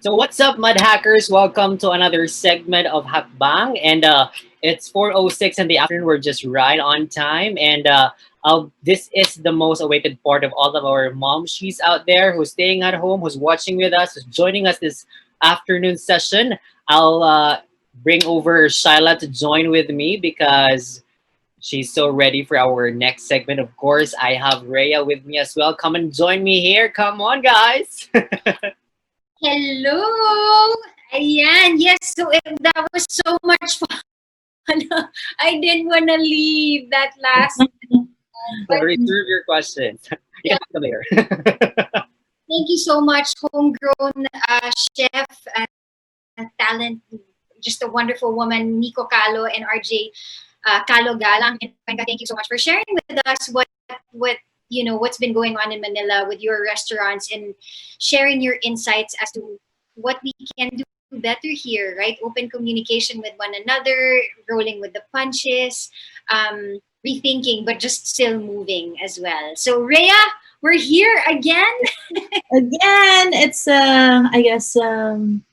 So what's up, Mud Hackers? Welcome to another segment of Hakbang, and it's 4:06 in the afternoon. We're just right on time, and this is the most awaited part of all of our mom she's out there who's staying at home, who's watching with us, who's joining us this afternoon session. I'll bring over Shyla to join with me because she's so ready for our next segment. Of course, I have Rhea with me as well. Come and join me here. Come on, guys. Hello! Ayan, yes, so that was so much fun. I didn't want to leave that last, So but reserve your questions. You yeah, can ask them later. thank you so much, homegrown chef talent, just a wonderful woman, Nico Calo and RJ Calo Galang. And Cuenca, thank you so much for sharing with us what's been going on in Manila with your restaurants and sharing your insights as to what we can do better here, right? Open communication with one another, rolling with the punches, rethinking, but just still moving as well. So Rhea, we're here again. Again, it's I guess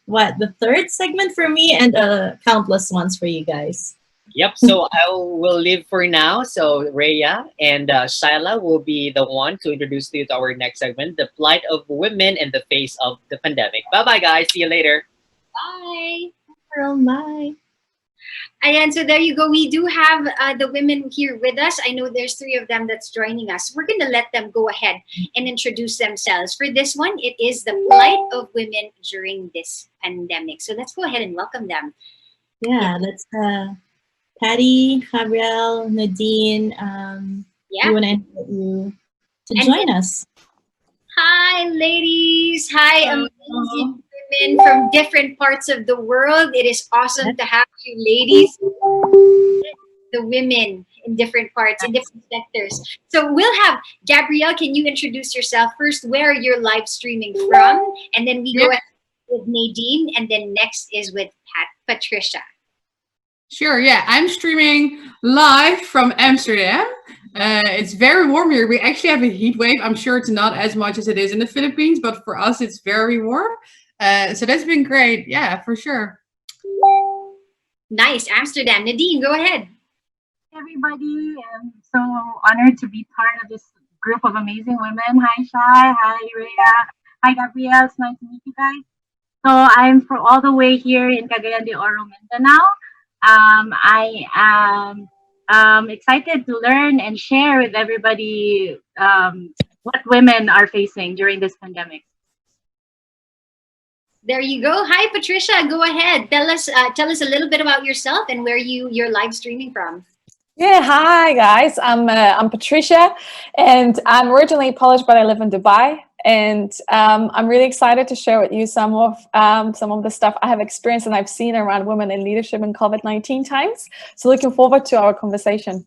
what the third segment for me and countless ones for you guys. Yep. So I will leave for now. So Rhea and Shyla will be the one to introduce you to our next segment, the plight of women in the face of the pandemic. Bye bye, guys. See you later. Bye. Girl, bye. Ayan, so there you go. We do have the women here with us. I know there's three of them that's joining us. We're going to let them go ahead and introduce themselves. For this one, it is the plight of women during this pandemic. So let's go ahead and welcome them. Yeah, let's Patty, Gabrielle, Nadine, Yeah. we want to invite you to And join us. Hi, ladies. Hi, Hello. amazing women from different parts of the world. It is awesome to have you ladies, the women in different parts, in different sectors. So we'll have Gabrielle. Can you introduce yourself first? Where you're live streaming from, and then we go ahead with Nadine, and then next is with Patricia. Sure, yeah. I'm streaming live from Amsterdam. It's very warm here. We actually have a heat wave. I'm sure it's not as much as it is in the Philippines, but for us, it's very warm. So that's been great. Yeah, for sure. Nice. Amsterdam. Nadine, go ahead. Everybody. I'm so honored to be part of this group of amazing women. Hi, Shai. Hi, Rhea. Hi, Gabrielle. It's nice to meet you guys. So I'm from all the way here in Cagayan de Oro, Mindanao. I am excited to learn and share with everybody what women are facing during this pandemic. There you go. Hi, Patricia. Go ahead. Tell us a little bit about yourself and where you're live streaming from. Yeah, hi guys. I'm Patricia, and I'm originally Polish, but I live in Dubai. And I'm really excited to share with you some of the stuff I have experienced and I've seen around women in leadership in COVID-19 times. So looking forward to our conversation.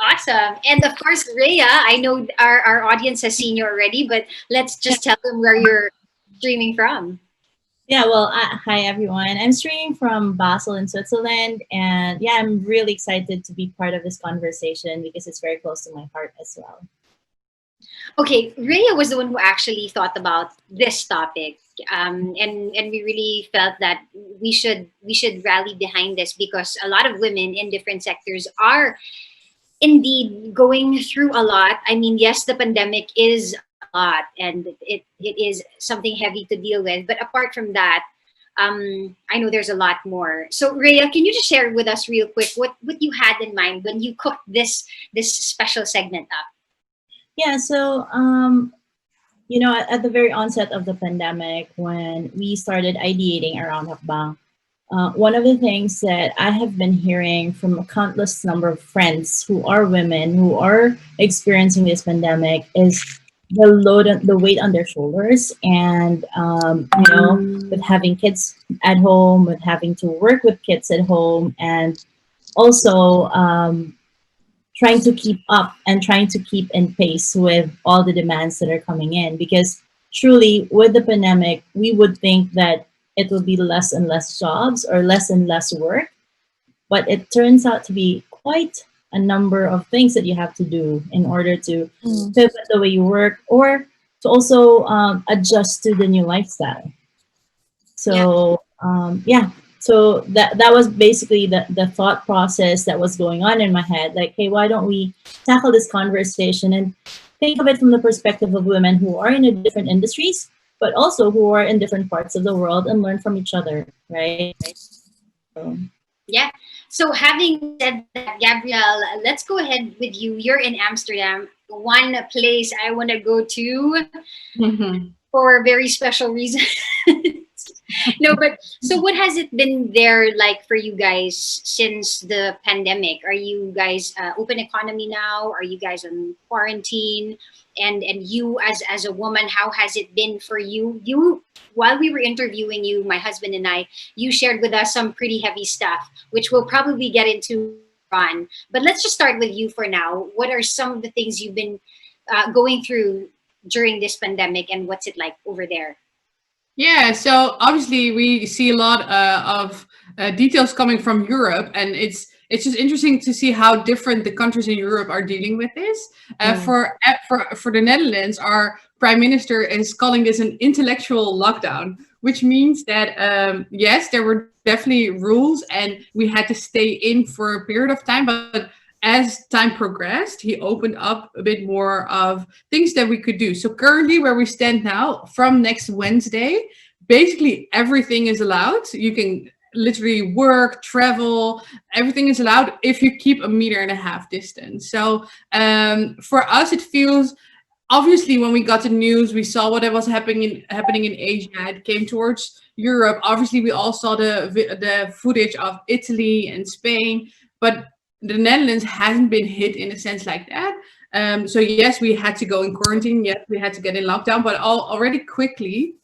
Awesome. And of course, Rhea, I know our audience has seen you already, but let's just tell them where you're streaming from. Yeah, well, hi everyone. I'm streaming from Basel in Switzerland, and yeah, I'm really excited to be part of this conversation because it's very close to my heart as well. Okay, Rhea was the one who actually thought about this topic, and we really felt that we should rally behind this because a lot of women in different sectors are indeed going through a lot. I mean, yes, the pandemic is a lot, and it is something heavy to deal with. But apart from that, I know there's a lot more. So Rhea, can you just share with us real quick what you had in mind when you cooked this special segment up? Yeah, so at the very onset of the pandemic, when we started ideating around Hakbang, one of the things that I have been hearing from a countless number of friends who are women who are experiencing this pandemic is the weight on their shoulders, and with having kids at home, with having to work with kids at home, and also trying to keep up and trying to keep in pace with all the demands that are coming in. Because truly, with the pandemic, we would think that it will be less and less jobs or less and less work, but it turns out to be quite a number of things that you have to do in order to pivot the way you work or to also adjust to the new lifestyle. So yeah, so that was basically the thought process that was going on in my head. Like, hey, why don't we tackle this conversation and think of it from the perspective of women who are in a different industries, but also who are in different parts of the world, and learn from each other, right? So, Yeah. So having said that, Gabrielle, let's go ahead with you. You're in Amsterdam, one place I want to go to for very special reasons. No, but so what has it been there like for you guys since the pandemic? Are you guys open economy now? Are you guys on quarantine? And you as a woman, how has it been for you? You, while we were interviewing you, my husband and I, you shared with us some pretty heavy stuff, which we'll probably get into on. But let's just start with you for now. What are some of the things you've been going through during this pandemic, and what's it like over there? Yeah, so obviously we see a lot of details coming from Europe, and it's just interesting to see how different the countries in Europe are dealing with this. For the Netherlands, our prime minister is calling this an intellectual lockdown, which means that yes, there were definitely rules, and we had to stay in for a period of time, but as time progressed, he opened up a bit more of things that we could do. So currently where we stand now, from next Wednesday, basically everything is allowed. You can literally work, travel, everything is allowed if you keep 1.5 meters distance. So for us, it feels, obviously when we got the news, we saw what was happening in Asia. It came towards Europe. Obviously, we all saw the footage of Italy and Spain, but the Netherlands hasn't been hit in a sense like that. So yes, we had to go in quarantine. Yes, we had to get in lockdown, but already quickly,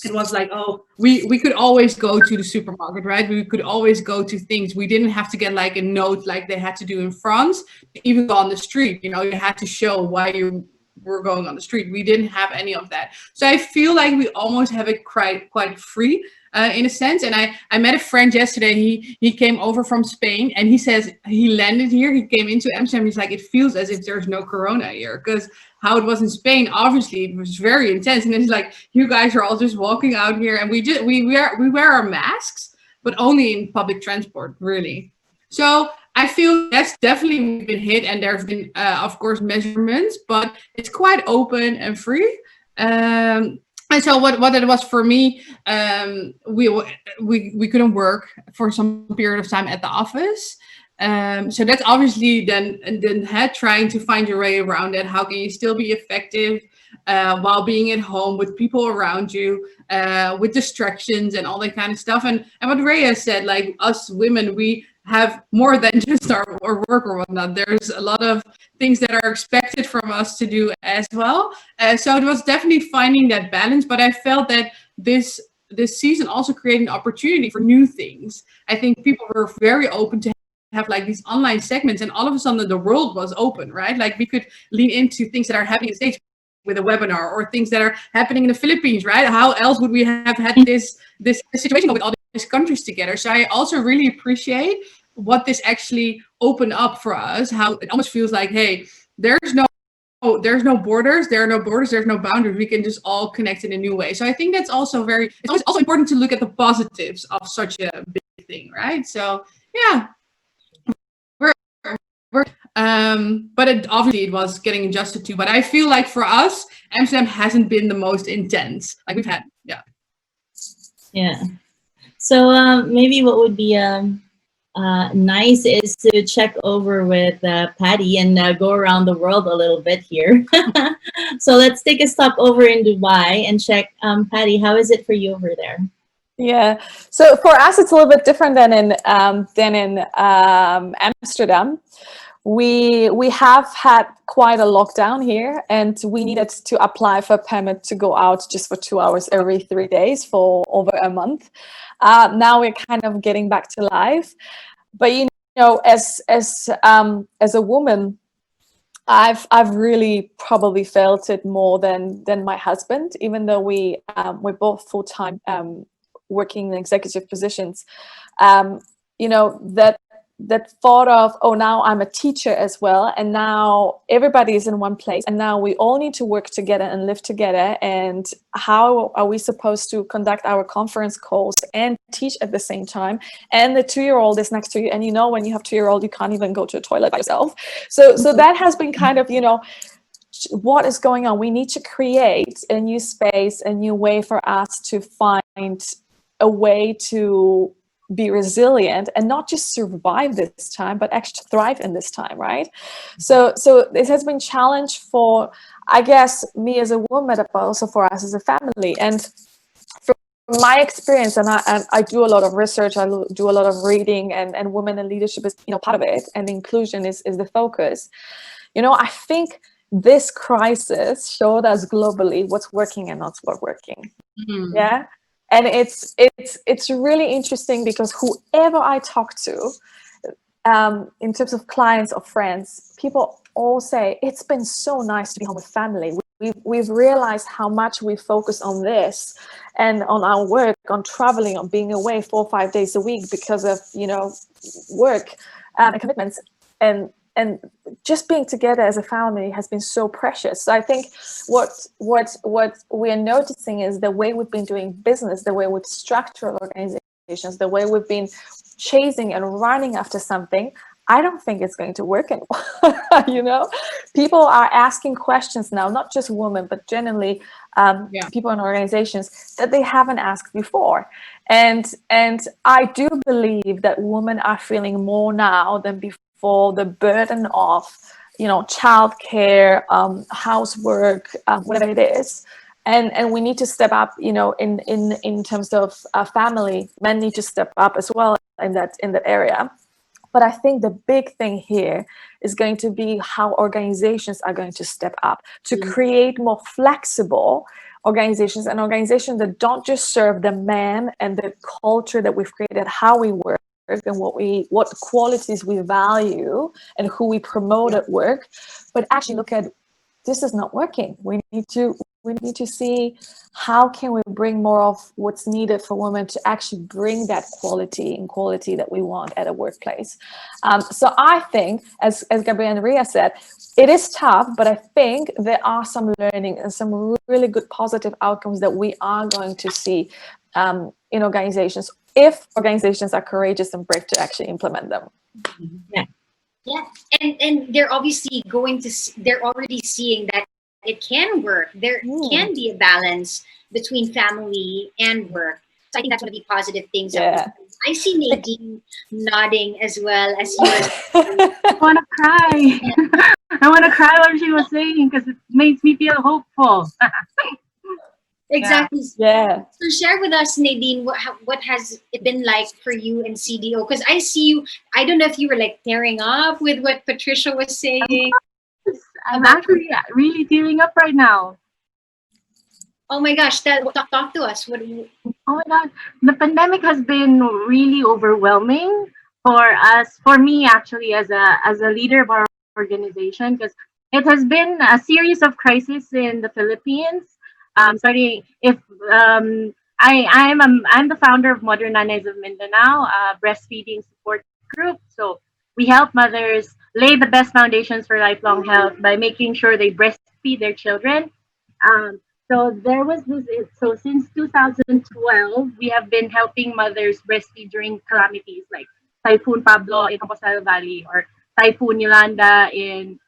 it was like, oh, we could always go to the supermarket, right? We could always go to things. We didn't have to get like a note like they had to do in France, even go on the street. You know, you had to show why you were going on the street. We didn't have any of that. So I feel like we almost have it quite free. In a sense. And I met a friend yesterday. He came over from Spain, and he says he landed here. He came into Amsterdam. He's like, it feels as if there's no corona here, because how it was in Spain, obviously it was very intense. And it's like, you guys are all just walking out here, and we wear our masks, but only in public transport, really. So I feel yes, definitely we've been hit, and there have been of course measurements, but it's quite open and free. And so what it was for me, we couldn't work for some period of time at the office. So that's obviously then had trying to find your way around it. How can you still be effective while being at home with people around you, with distractions and all that kind of stuff. And what Rhea said, like us women, we have more than just our work or whatnot. There's a lot of things that are expected from us to do as well. So it was definitely finding that balance. But I felt that this season also created an opportunity for new things. I think people were very open to have like these online segments, and all of a sudden the world was open, right? Like we could lean into things that are happening in the States with a webinar, or things that are happening in the Philippines, right? How else would we have had this situation with all these countries together? So I also really appreciate what this actually opened up for us, how it almost feels like, hey, there's no borders, there's no boundaries. We can just all connect in a new way. So I think that's also it's also important to look at the positives of such a big thing, right? So yeah, but obviously it was getting adjusted to. But I feel like for us, Amsterdam hasn't been the most intense. Like we've had, yeah. So maybe what would be nice is to check over with Patty and go around the world a little bit here. So let's take a stop over in Dubai and check. Patty, how is it for you over there? Yeah, so for us, it's a little bit different than in Amsterdam. We have had quite a lockdown here, and we needed to apply for a permit to go out just for 2 hours every 3 days for over a month. Now we're kind of getting back to life, but you know, as a woman, I've really probably felt it more than my husband, even though we're both full-time working in executive positions. You know, that that thought of, oh, now I'm a teacher as well, and now everybody is in one place, and now we all need to work together and live together, and how are we supposed to conduct our conference calls and teach at the same time? And the 2-year-old is next to you, and when you have 2-year-old, you can't even go to a toilet by yourself. So that has been kind of, what is going on. We need to create a new space, a new way for us to find a way to be resilient and not just survive this time, but actually thrive in this time, right? So this has been challenge for, I guess, me as a woman, but also for us as a family. And from my experience, and I do a lot of research, I do a lot of reading, and women in leadership is part of it, and inclusion is the focus. I think this crisis showed us globally what's working and not what's working. Mm. Yeah. And it's really interesting, because whoever I talk to, in terms of clients or friends, people all say it's been so nice to be home with family. We've realized how much we focus on this and on our work, on traveling, on being away 4 or 5 days a week because of work and commitments, and just being together as a family has been so precious. So I think what we are noticing is the way we've been doing business, the way we've structured organizations, the way we've been chasing and running after something. I don't think it's going to work anymore. People are asking questions now, not just women, but generally people in organizations that they haven't asked before. And I do believe that women are feeling more now than before the burden of, childcare, housework, whatever it is. And we need to step up, in terms of family. Men need to step up as well in that area. But I think the big thing here is going to be how organizations are going to step up to create more flexible organizations, and organizations that don't just serve the man and the culture that we've created, how we work and what qualities we value and who we promote at work, but actually look at, this is not working. We need to see how can we bring more of what's needed for women to actually bring that quality that we want at a workplace. So I think, as Gabrielle and Ria said, it is tough, but I think there are some learning and some really good positive outcomes that we are going to see in organizations, if organizations are courageous and brave to actually implement them. Yeah, and they're obviously they're already seeing that it can work. There can be a balance between family and work. So I think that's one of the positive things. Yeah. I see Nadine nodding as well as you. I want to cry. I want to cry what she was saying, because it makes me feel hopeful. Exactly. Yeah. So share with us, Nadine, what has it been like for you in CDO? Because I see you, I don't know if you were like tearing up with what Patricia was saying. I'm actually really tearing up right now. Oh my gosh, talk to us. Oh my God, the pandemic has been really overwhelming for me actually, as a leader of our organization, because it has been a series of crises in the Philippines. Starting if I'm the founder of Modern Nanas of Mindanao, a breastfeeding support group. So we help mothers lay the best foundations for lifelong health by making sure they breastfeed their children. So there was this. So since 2012, we have been helping mothers breastfeed during calamities like Typhoon Pablo in Compostela Valley, or Typhoon Yolanda in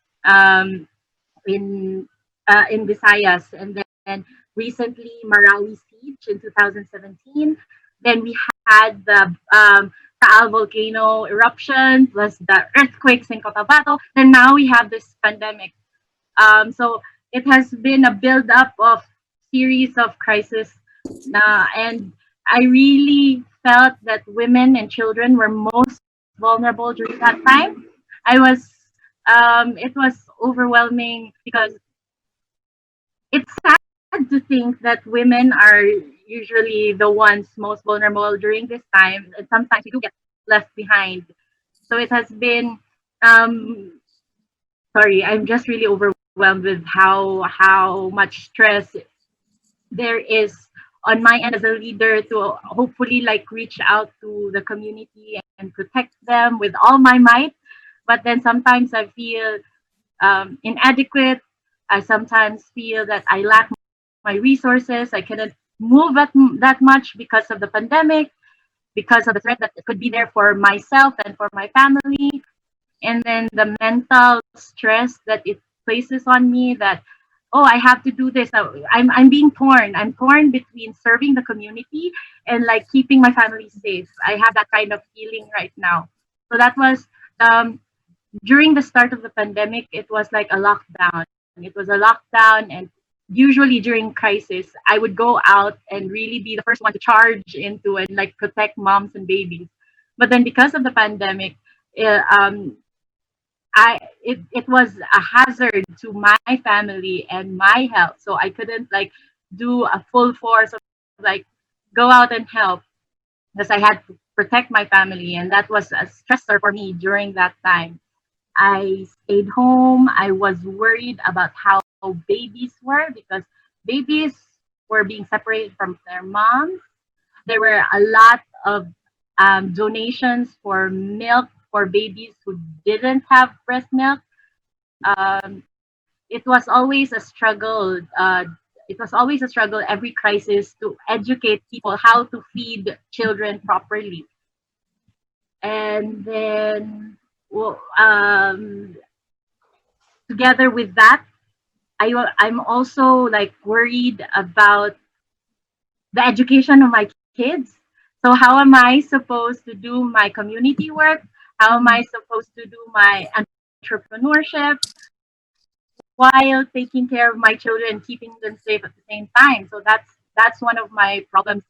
Visayas, and then recently Marawi siege in 2017. Then we had the Taal volcano eruption, plus the earthquakes in Cotabato, and now we have this pandemic. So it has been a build up of series of crises, and I really felt that women and children were most vulnerable during that time. It was overwhelming, because it's sad to think that women are usually the ones most vulnerable during this time, and sometimes we do get left behind. So it has been, sorry, I'm just really overwhelmed with how much stress there is on my end as a leader, to hopefully like reach out to the community protect them with all my might. But then sometimes I feel inadequate. I sometimes feel that I lack my resources. I cannot move that much because of the pandemic, because of the threat that could be there for myself and for my family. And then the mental stress that it places on me, that, oh, I have to do this. I'm being torn. I'm torn between serving the community and like keeping my family safe. I have that kind of feeling right now. So that was um, during the start of the pandemic. It was like a lockdown. It was a lockdown, and usually during crisis, I would go out and really be the first one to charge into and like protect moms and babies. But then because of the pandemic, uh, um, it was a hazard to my family and my health. So I couldn't like do a full force of like go out and help, because I had to protect my family, and that was a stressor for me during that time. I stayed home. I was worried about how babies were, because babies were being separated from their moms. There were a lot of donations for milk for babies who didn't have breast milk. Um, it was always a struggle. It was always a struggle every crisis to educate people how to feed children properly. And then, well, together with that, I'm also like worried about the education of my kids. So how am I supposed to do my community work? How am I supposed to do my entrepreneurship while taking care of my children, keeping them safe at the same time? So that's one of my problems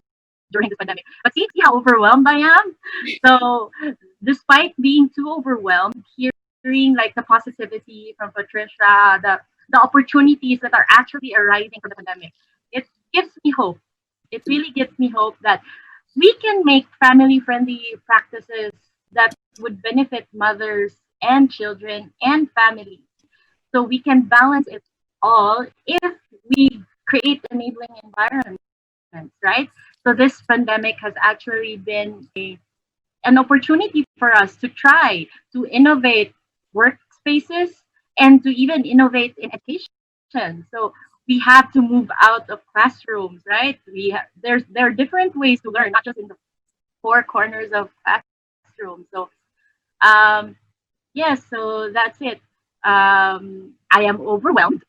during this pandemic. But see how overwhelmed I am. So despite being too overwhelmed, hearing like the positivity from Patricia, the opportunities that are actually arising from the pandemic, it gives me hope. It really gives me hope that we can make family friendly practices that would benefit mothers and children and families. So we can balance it all if we create enabling environments, right? So this pandemic has actually been an opportunity for us to try to innovate workspaces and to even innovate in education. So we have to move out of classrooms, right? There are different ways to learn, not just in the four corners of classroom. So um, yes, so that's it. I am overwhelmed.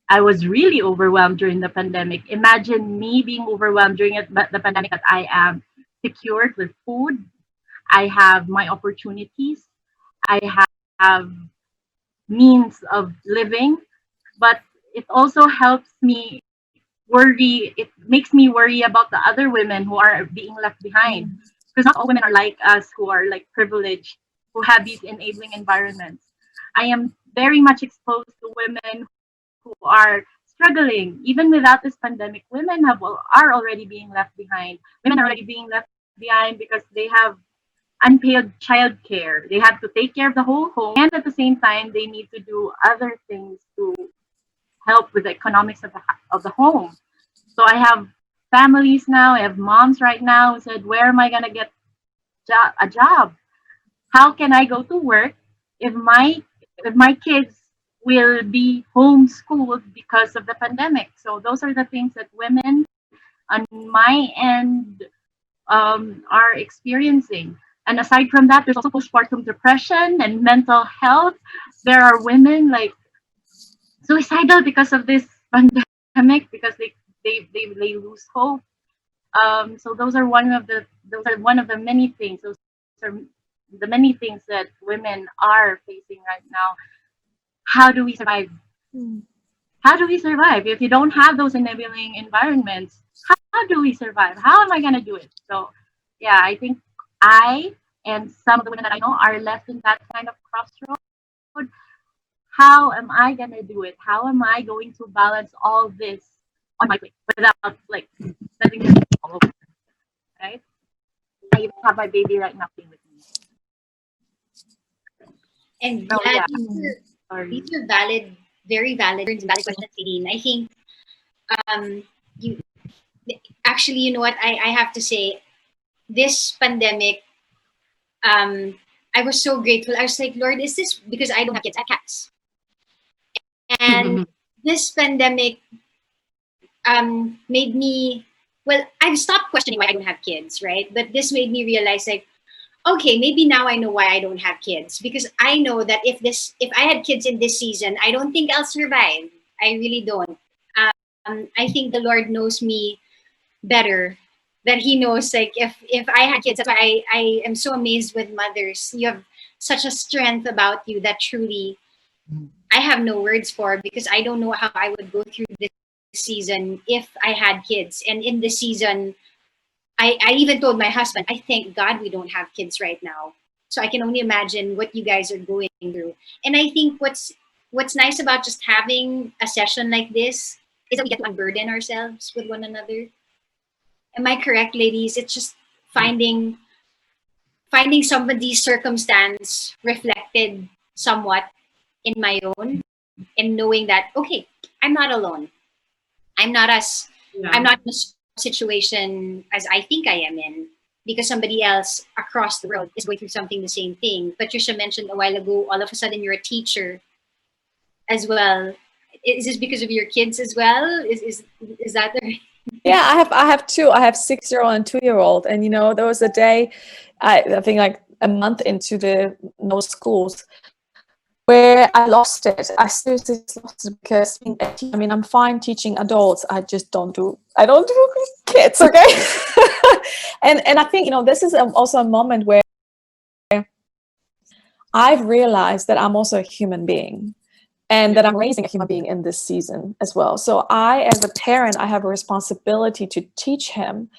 I was really overwhelmed during the pandemic. Imagine me being overwhelmed during the pandemic, that I am secured with food. I have my opportunities. I have means of living, but it also helps me worry. It makes me worry about the other women who are being left behind, because not all women are like us, who are like privileged, who have these enabling environments. I am very much exposed to women who are struggling. Even without this pandemic, women are already being left behind. Women are already being left behind because they have unpaid childcare. They have to take care of the whole home, and at the same time, they need to do other things to help with the economics of the home. So I have families now. I have moms right now who said, "Where am I gonna get a job? How can I go to work if my kids will be homeschooled because of the pandemic?" So those are the things that women on my end are experiencing. And aside from that, there's also postpartum depression and mental health. There are women like suicidal because of this pandemic, because they lose hope. So those are one of the many things. Those are the many things that women are facing right now. How do we survive? How do we survive if you don't have those enabling environments? How do we survive? How am I gonna do it? So yeah, I think I and some of the women that I know are left in that kind of crossroad. How am I gonna do it? How am I going to balance all this on my plate without like letting this all over, right? I even have my baby right now playing with me. And Oh yeah, yeah, these sorry. are valid, very valid, valid questions, Celine. I think you actually, you know what, I have to say, this pandemic I was so grateful. I was like, Lord, is this because I don't have kids? I have cats. And this pandemic made me, well, I've stopped questioning why I don't have kids, right? But this made me realize, like, okay, maybe now I know why I don't have kids, because I know that if I had kids in this season, I don't think I'll survive. I really don't. I think the Lord knows me better, that He knows, like, if I had kids. That's why I am so amazed with mothers. You have such a strength about you that truly I have no words for, because I don't know how I would go through this season if I had kids. And in this season, I even told my husband, I thank God we don't have kids right now. So I can only imagine what you guys are going through. And I think what's nice about just having a session like this is that we get to unburden ourselves with one another. Am I correct, ladies? It's just finding somebody's circumstance reflected somewhat in my own, and knowing that, okay, I'm not alone. I'm not I'm not in a situation as I think I am in, because somebody else across the world is going through something the same thing. Patricia mentioned a while ago, all of a sudden you're a teacher as well. Is this because of your kids as well? Is that the Yeah, I have two. I have 6-year-old and 2-year-old, and there was a day, I think like a month into the no schools, where I lost it. I seriously lost it, because I mean, I'm fine teaching adults. I don't do kids, okay? and I think this is also a moment where I've realized that I'm also a human being, and that I'm raising a human being in this season as well. So I, as a parent, I have a responsibility to teach him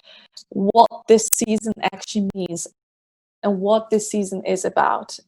what this season actually means and what this season is about.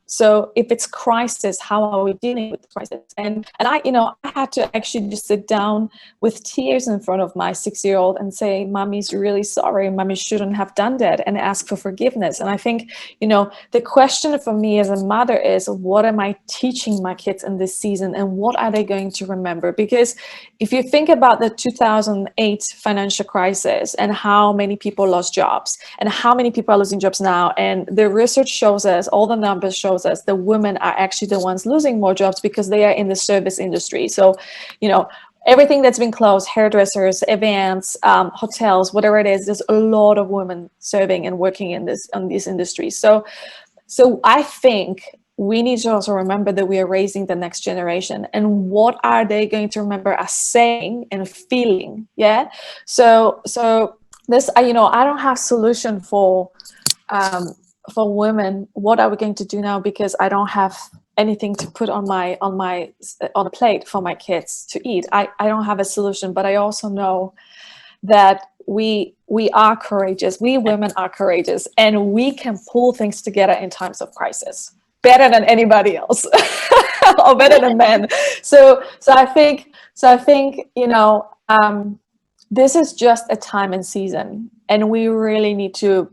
So if it's crisis, how are we dealing with crisis? And I had to actually just sit down with tears in front of my 6-year-old and say, Mommy's really sorry. Mommy shouldn't have done that, and ask for forgiveness. And I think, the question for me as a mother is, what am I teaching my kids in this season, and what are they going to remember? Because if you think about the 2008 financial crisis and how many people lost jobs and how many people are losing jobs now, and the research shows us, all the numbers shows us, the women are actually the ones losing more jobs because they are in the service industry. So, everything that's been closed, hairdressers, events, hotels, whatever it is, there's a lot of women serving and working in these industries. So I think we need to also remember that we are raising the next generation, and what are they going to remember us saying and feeling? Yeah. So this, I don't have solution for women. What are we going to do now? Because I don't have anything to put on a plate for my kids to eat. I don't have a solution, but I also know that we are courageous. We women are courageous, and we can pull things together in times of crisis better than anybody else, or better than men. So I think this is just a time and season, and we really need to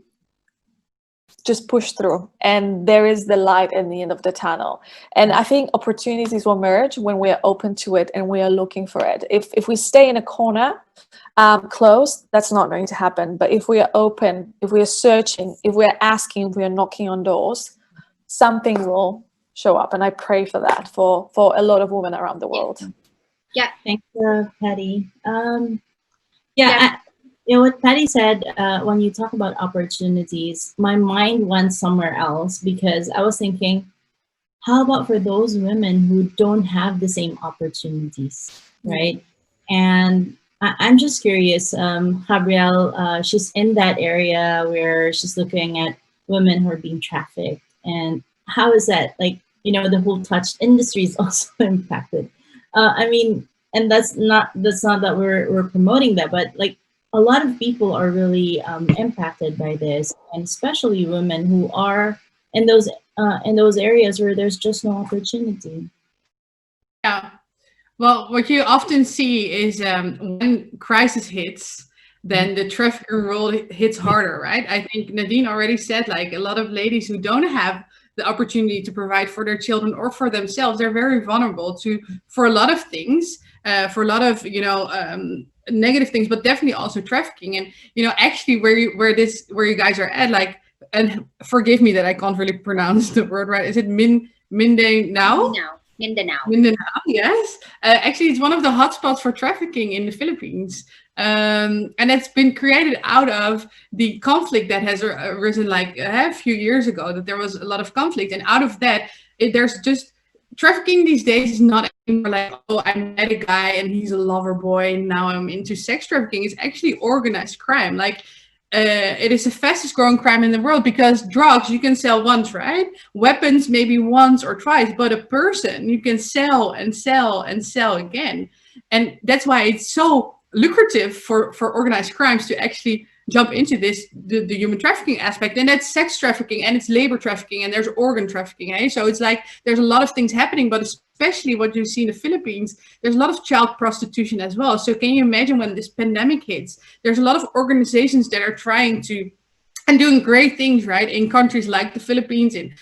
just push through, and there is the light in the end of the tunnel. And I think opportunities will emerge when we are open to it and we are looking for it. If we stay in a corner, closed, that's not going to happen. But if we are open, if we are searching, if we are asking, if we are knocking on doors, something will show up. And I pray for that for a lot of women around the world. Yeah. Thank you, Patty. What Patty said, when you talk about opportunities, my mind went somewhere else, because I was thinking, how about for those women who don't have the same opportunities, right? And I'm just curious, Gabrielle, she's in that area where she's looking at women who are being trafficked. And how is that? Like, the whole touch industry is also impacted. I mean, and that's not that we're promoting that, but like, a lot of people are really impacted by this, and especially women who are in those areas where there's just no opportunity. Yeah. Well, what you often see is when crisis hits, then the trafficking world hits harder, right? I think Nadine already said, like, a lot of ladies who don't have the opportunity to provide for their children or for themselves, they're very vulnerable for a lot of things, for a lot of negative things, but definitely also trafficking. And actually, where you guys are at, like, and forgive me that I can't really pronounce the word right. Is it Mindanao? Mindanao. Mindanao, yes. Actually, it's one of the hotspots for trafficking in the Philippines. And it's been created out of the conflict that has arisen like a few years ago, that there was a lot of conflict. And out of that, there's just trafficking these days is not anymore like, oh, I met a guy and he's a lover boy and now I'm into sex trafficking. It's actually organized crime. Like, it is the fastest growing crime in the world, because drugs you can sell once, right? Weapons maybe once or twice, but a person you can sell and sell and sell again. And that's why it's so lucrative for organized crimes to actually jump into this, the human trafficking aspect. And that's sex trafficking, and it's labor trafficking, and there's organ trafficking. Eh? So it's like there's a lot of things happening, but especially what you see in the Philippines, there's a lot of child prostitution as well. So can you imagine when this pandemic hits, there's a lot of organizations that are trying to and doing great things, right, in countries like the Philippines and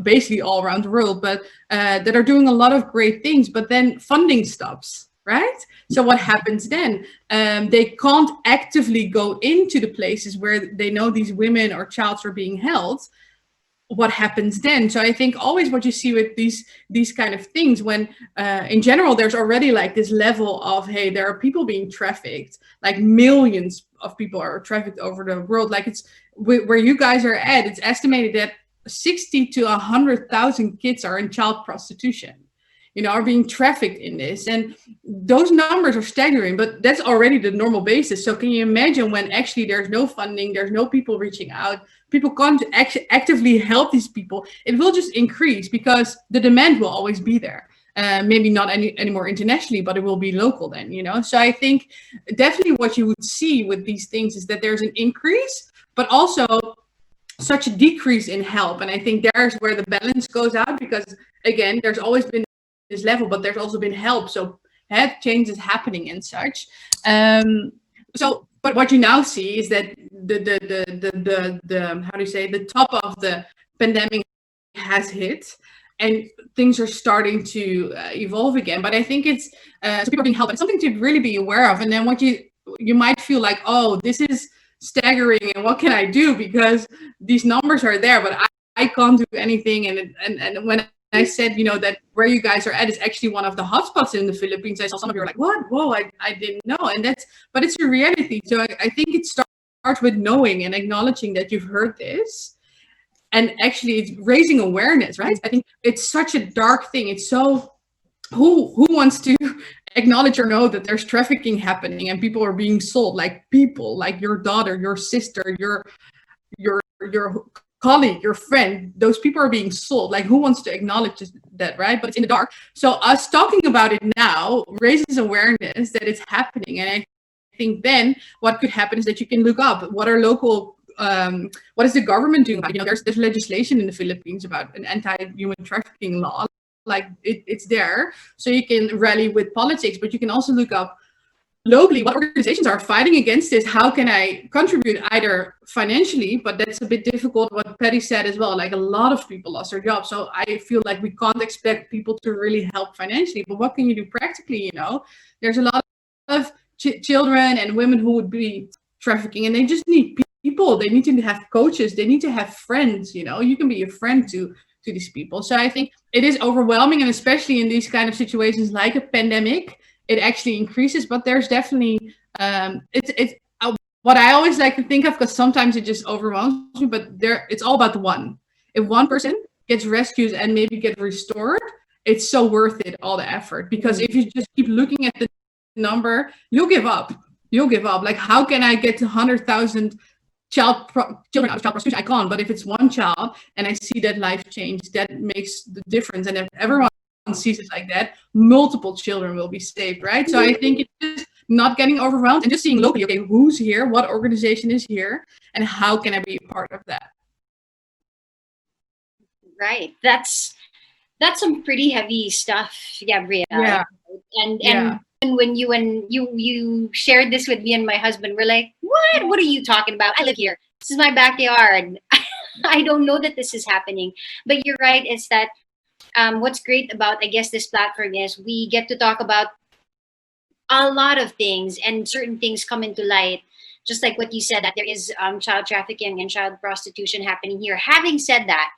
basically all around the world, but that are doing a lot of great things, but then funding stops, right? So what happens then? They can't actively go into the places where they know these women or childs are being held. What happens then? So I think always what you see with these kind of things, when in general there's already like this level of, hey, there are people being trafficked, like millions of people are trafficked over the world. Like, it's where you guys are at, it's estimated that 60 to 100,000 kids are in child prostitution, you know, are being trafficked in this. And those numbers are staggering, but that's already the normal basis. So can you imagine when actually there's no funding, there's no people reaching out, people can't actively help these people, it will just increase because the demand will always be there. Maybe not anymore internationally, but it will be local then, you know? So I think definitely what you would see with these things is that there's an increase, but also such a decrease in help. And I think there's where the balance goes out, because again, there's always been this level, but there's also been help. So change is happening and such. But what you now see is that the how do you say, the top of the pandemic has hit, and things are starting to evolve again. But I think it's so people are being helped. It's something to really be aware of. And then what you might feel like, oh, this is staggering, and what can I do, because these numbers are there, but I can't do anything. And when I said, you know, that where you guys are at is actually one of the hotspots in the Philippines, I saw some of you were like, what? Whoa, I didn't know. But it's a reality. So I think it starts with knowing and acknowledging that you've heard this, and actually it's raising awareness, right? I think it's such a dark thing. It's so, who wants to acknowledge or know that there's trafficking happening and people are being sold, like people, like your daughter, your sister, your colleague, your friend, those people are being sold. Like, who wants to acknowledge that, right? But it's in the dark. So us talking about it now raises awareness that it's happening. And I think then what could happen is that you can look up what are local, what is the government doing? You know, there's legislation in the Philippines about an anti-human trafficking law. Like, it's there. So you can rally with politics, but you can also look up locally what organizations are fighting against this. How can I contribute, either financially, but that's a bit difficult, what Patty said as well, like a lot of people lost their jobs. So I feel like we can't expect people to really help financially, but what can you do practically? You know, there's a lot of children and women who would be trafficking, and they just need people. They need to have coaches, they need to have friends. You know, you can be a friend to these people. So I think it is overwhelming, and especially in these kind of situations like a pandemic, it actually increases. But there's definitely it's what I always like to think of, because sometimes it just overwhelms me, but it's all about the one. If one person gets rescued and maybe get restored, it's so worth it, all the effort. Because if you just keep looking at the number, you'll give up. Like, how can I get to 100,000 children out of child prostitution? I can't. But if it's one child and I see that life change, that makes the difference. And if everyone sees it like that, multiple children will be saved, right? So I think it's just not getting overwhelmed and just seeing locally, okay, who's here, what organization is here, and how can I be a part of that? Right. That's some pretty heavy stuff, Gabrielle. Yeah. And when you shared this with me and my husband, we're like, what are you talking about? I live here. This is my backyard. I don't know that this is happening. But you're right. It's that what's great about, I guess, this platform is we get to talk about a lot of things, and certain things come into light just like what you said, that there is child trafficking and child prostitution happening here. Having said that,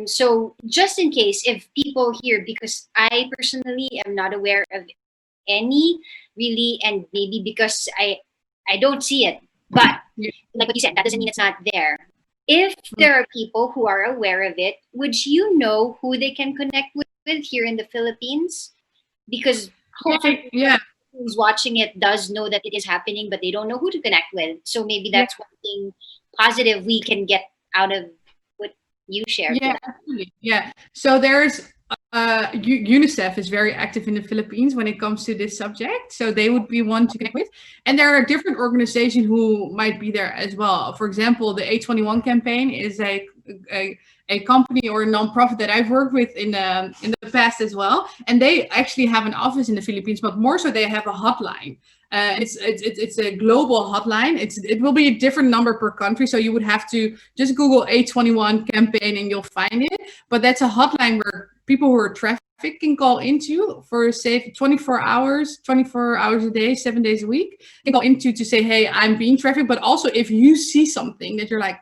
so just in case if people here, because I personally am not aware of any really, and maybe because I don't see it, but Yeah. like what you said, that doesn't mean it's not there. If there are people who are aware of it, would you know who they can connect with here in the Philippines? Because hopefully Yeah. who's watching it does know that it is happening, but they don't know who to connect with. So maybe that's one thing positive we can get out of what you shared. Yeah, absolutely. Yeah. So there's UNICEF is very active in the Philippines when it comes to this subject. So they would be one to connect with. And there are different organizations who might be there as well. For example, the A21 campaign is a company or a nonprofit that I've worked with in the past as well. And they actually have an office in the Philippines, but more so they have a hotline. It's a global hotline. It will be a different number per country, so you would have to just Google A21 campaign and you'll find it. But that's a hotline where people who are trafficked can call into for say 24 hours a day, 7 days a week. Can call into to say, hey, I'm being trafficked. But also if you see something that you're like,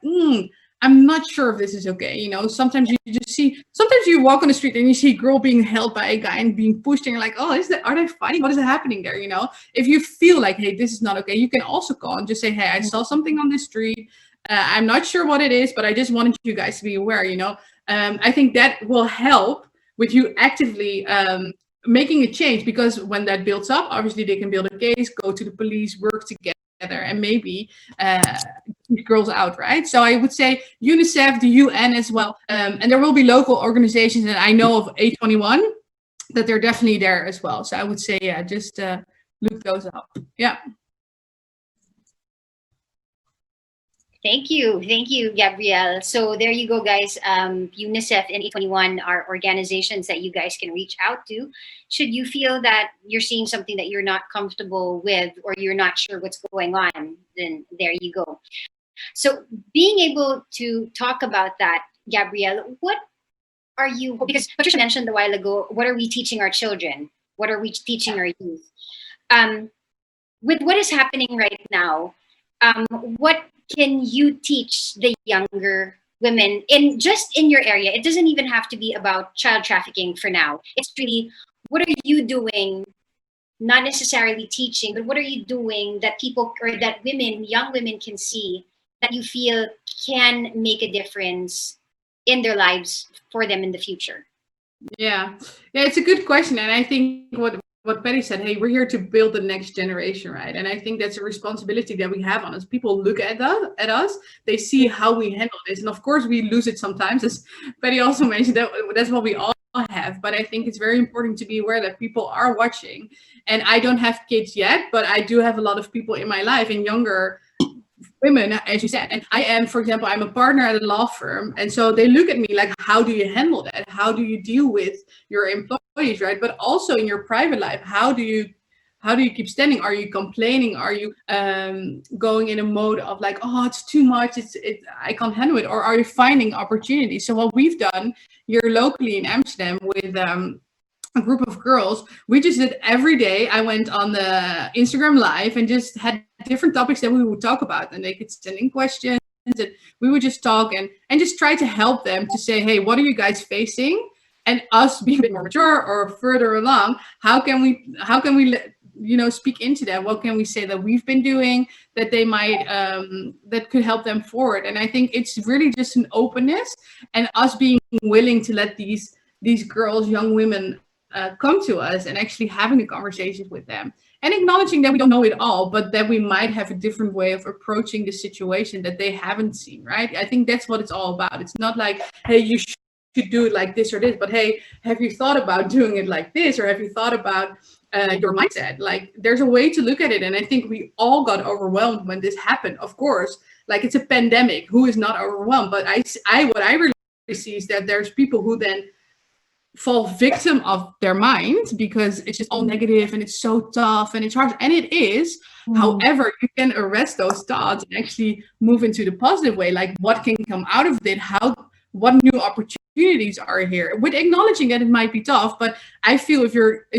I'm not sure if this is okay. You know, sometimes you walk on the street and you see a girl being held by a guy and being pushed and you're like, oh, are they fighting? What is happening there? You know, if you feel like, hey, this is not okay, you can also call and just say, hey, I saw something on the street. I'm not sure what it is, but I just wanted you guys to be aware, you know. I think that will help with you actively making a change, because when that builds up, obviously they can build a case, go to the police, work together, and maybe keep girls out, right? So I would say UNICEF, the UN as well, and there will be local organizations, and I know of A21 that they're definitely there as well. So I would say, yeah, just look those up. Yeah. Thank you, Gabrielle. So there you go, guys. UNICEF and A21 are organizations that you guys can reach out to. Should you feel that you're seeing something that you're not comfortable with, or you're not sure what's going on, then there you go. So being able to talk about that, Gabrielle, what are you, because Patricia mentioned a while ago, what are we teaching our children? What are we teaching our youth? With what is happening right now, what can you teach the younger women in your area? It doesn't even have to be about child trafficking for now. It's really, what are you doing? Not necessarily teaching, but what are you doing that people, or that young women can see that you feel can make a difference in their lives for them in the future? Yeah, it's a good question. And I think what Patty said, hey, we're here to build the next generation, right? And I think that's a responsibility that we have on us. People look at us, they see how we handle this. And of course, we lose it sometimes, as Patty also mentioned, that's what we all have. But I think it's very important to be aware that people are watching. And I don't have kids yet, but I do have a lot of people in my life, and younger women, as you said. And I am, for example, I'm a partner at a law firm. And so they look at me like, how do you handle that? How do you deal with your employees, right? But also in your private life, how do you keep standing? Are you complaining? Are you going in a mode of like, oh, it's too much, I can't handle it? Or are you finding opportunities? So what we've done here locally in Amsterdam with a group of girls, we just did every day. I went on the Instagram live and just had different topics that we would talk about, and they could send in questions, and we would just talk and just try to help them to say, hey, what are you guys facing? And us being a bit more mature or further along, how can we speak into that? What can we say that we've been doing that they might that could help them forward? And I think it's really just an openness and us being willing to let these girls, young women, come to us and actually having a conversation with them and acknowledging that we don't know it all, but that we might have a different way of approaching the situation that they haven't seen, right? I think that's what it's all about. It's not like, hey, you should do it like this or this, but hey, have you thought about doing it like this? Or have you thought about your mindset? Like, there's a way to look at it. And I think we all got overwhelmed when this happened. Of course, like, it's a pandemic. Who is not overwhelmed? But what I really see is that there's people who then fall victim of their mind because it's just all negative and it's so tough and it's hard, and it is. However, you can arrest those thoughts and actually move into the positive way, like what can come out of it, what new opportunities are here, with acknowledging that it might be tough. But I feel if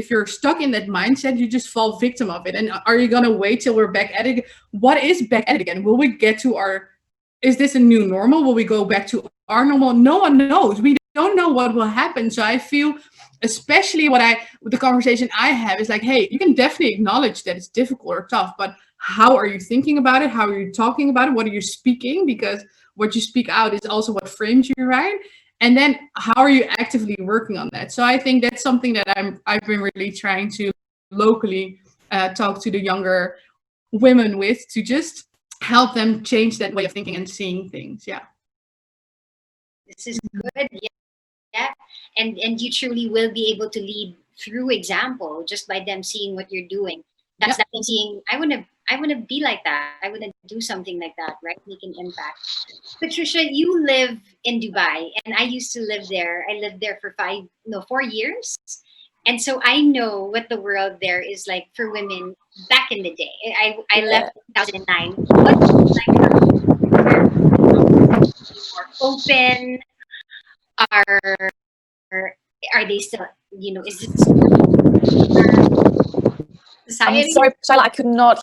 you're stuck in that mindset, you just fall victim of it. And are you gonna wait till we're back at it? What is back at it again? Will we get to our, is this a new normal? Will we go back to our normal? No one knows. We don't know what will happen. So I feel, especially with the conversation I have, is like, hey, you can definitely acknowledge that it's difficult or tough, but how are you thinking about it? How are you talking about it? What are you speaking? Because what you speak out is also what frames you, right? And then how are you actively working on that? So I think that's something that I've been really trying to locally talk to the younger women with, to just help them change that way of thinking and seeing things. Yeah. This is good. Yeah. And you truly will be able to lead through example just by them seeing what you're doing. That's them seeing, I wanna be like that. I wanna do something like that, right? Make an impact. Patricia, you live in Dubai, and I used to live there. I lived there for 4 years. And so I know what the world there is like for women back in the day. I left in 2009. What was it like more open? Are they still, is it I'm society? sorry, Shaila, I could not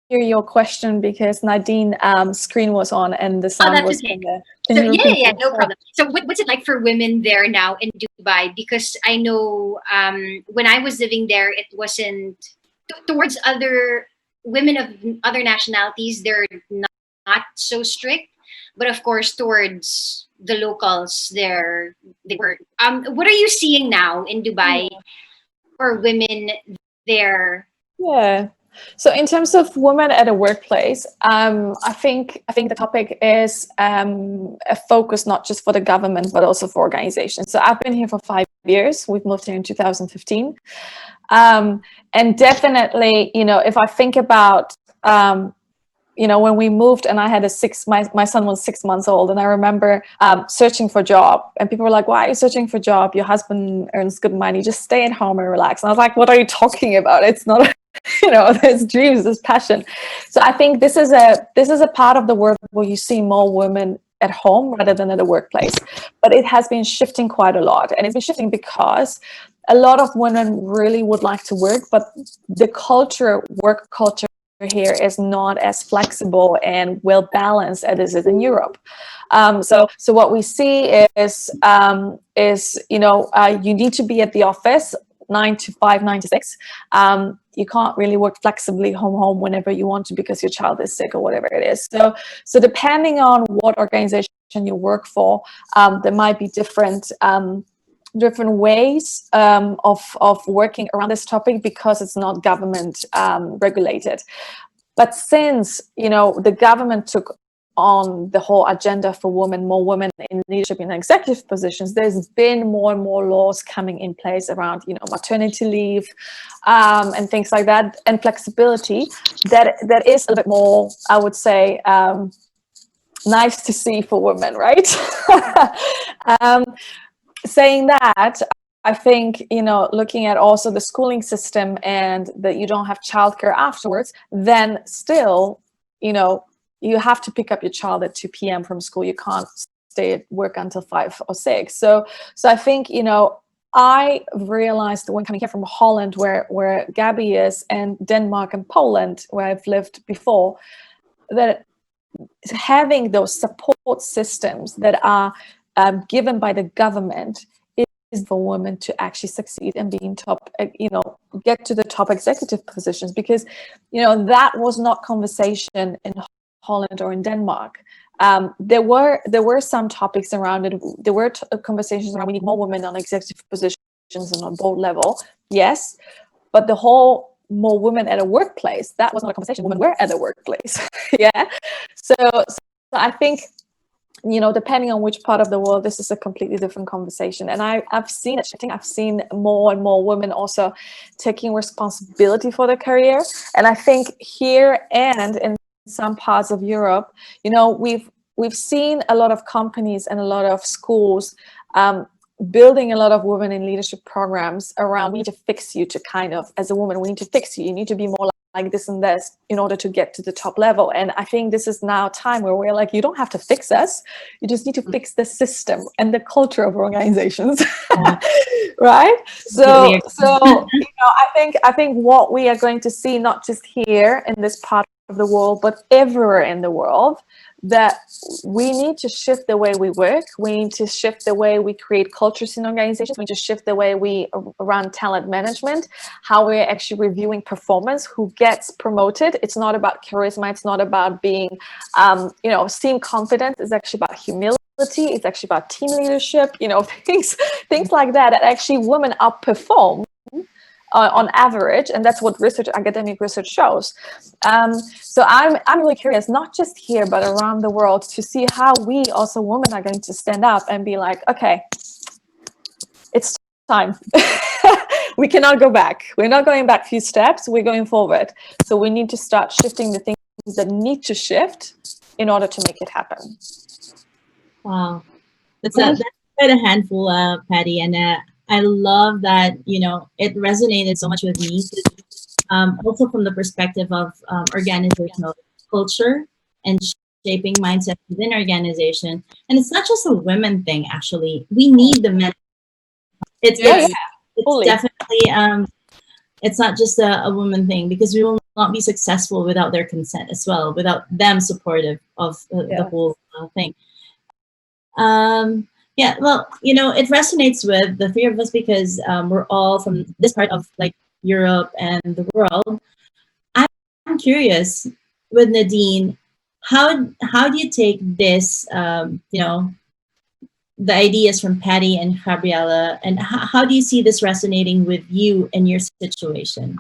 hear your question because Nadine screen was on and the sound that's was okay. in there. So, Can you repeat yeah, it? no problem. So what's it like for women there now in Dubai? Because I know when I was living there, it wasn't towards other women of other nationalities. They're not so strict, but of course towards the locals, they were. What are you seeing now in Dubai for women there? Yeah. So in terms of women at a workplace, I think the topic is a focus not just for the government but also for organizations. So I've been here for 5 years. We've moved here in 2015, and definitely, if I think about when we moved and I had my son was 6 months old, and I remember searching for a job, and people were like, why are you searching for a job? Your husband earns good money, just stay at home and relax. And I was like, what are you talking about? It's not there's dreams, there's passion. So I think this is a part of the work where you see more women at home rather than at the workplace, but it has been shifting quite a lot, and it's been shifting because a lot of women really would like to work, but the work culture here is not as flexible and well balanced as it is in Europe. So what we see is you need to be at the office 9 to 5, 9 to 6. You can't really work flexibly home whenever you want to because your child is sick or whatever it is. So depending on what organization you work for, there might be different ways of working around this topic because it's not government regulated. But since the government took on the whole agenda for more women in leadership in executive positions, there's been more and more laws coming in place around maternity leave and things like that, and flexibility that is a little bit more, I would say, nice to see for women, right? Saying that, I think, looking at also the schooling system and that you don't have childcare afterwards, then still, you have to pick up your child at 2 p.m. from school. You can't stay at work until 5 or 6. So I think, I realized when coming here from Holland, where Gabby is, and Denmark and Poland, where I've lived before, that having those support systems that are given by the government is for women to actually succeed and be in top, get to the top executive positions, because, that was not conversation in Holland or in Denmark. There were some topics around it. There were conversations around we need more women on executive positions and on board level. Yes, but the whole more women at a workplace, that was not a conversation. Women were at a workplace. Yeah. So I think, depending on which part of the world, this is a completely different conversation. And I've seen it shifting. I've seen more and more women also taking responsibility for their career. And I think here and in some parts of Europe, we've seen a lot of companies and a lot of schools building a lot of women in leadership programs around, we need to fix you to kind of, as a woman, we need to fix you. You need to be more like this and this in order to get to the top level. And I think this is now time where we're like, you don't have to fix us, you just need to fix the system and the culture of organizations. Right? So I think what we are going to see, not just here in this part of the world, but everywhere in the world, that we need to shift the way we work. We need to shift the way we create cultures in organizations. We need to shift the way we run talent management, how we're actually reviewing performance, who gets promoted. It's not about charisma. It's not about being, seem confident. It's actually about humility. It's actually about team leadership, things like that actually women outperform on average, and that's what academic research shows. So I'm really curious, not just here but around the world, to see how we also women are going to stand up and be like, okay, it's time. We cannot go back. We're not going back a few steps. We're going forward. So we need to start shifting the things that need to shift in order to make it happen. Wow, that's quite a handful, Patty, and I love that it resonated so much with me. Also from the perspective of organizational culture and shaping mindset within organization, and it's not just a women thing. Actually, we need the men. It's definitely it's not just a woman thing, because we will not be successful without their consent as well, without them supportive of the whole thing. Well, it resonates with the three of us because we're all from this part of like Europe and the world. I'm curious with Nadine, how do you take this, the ideas from Patty and Gabriella, and how do you see this resonating with you and your situation?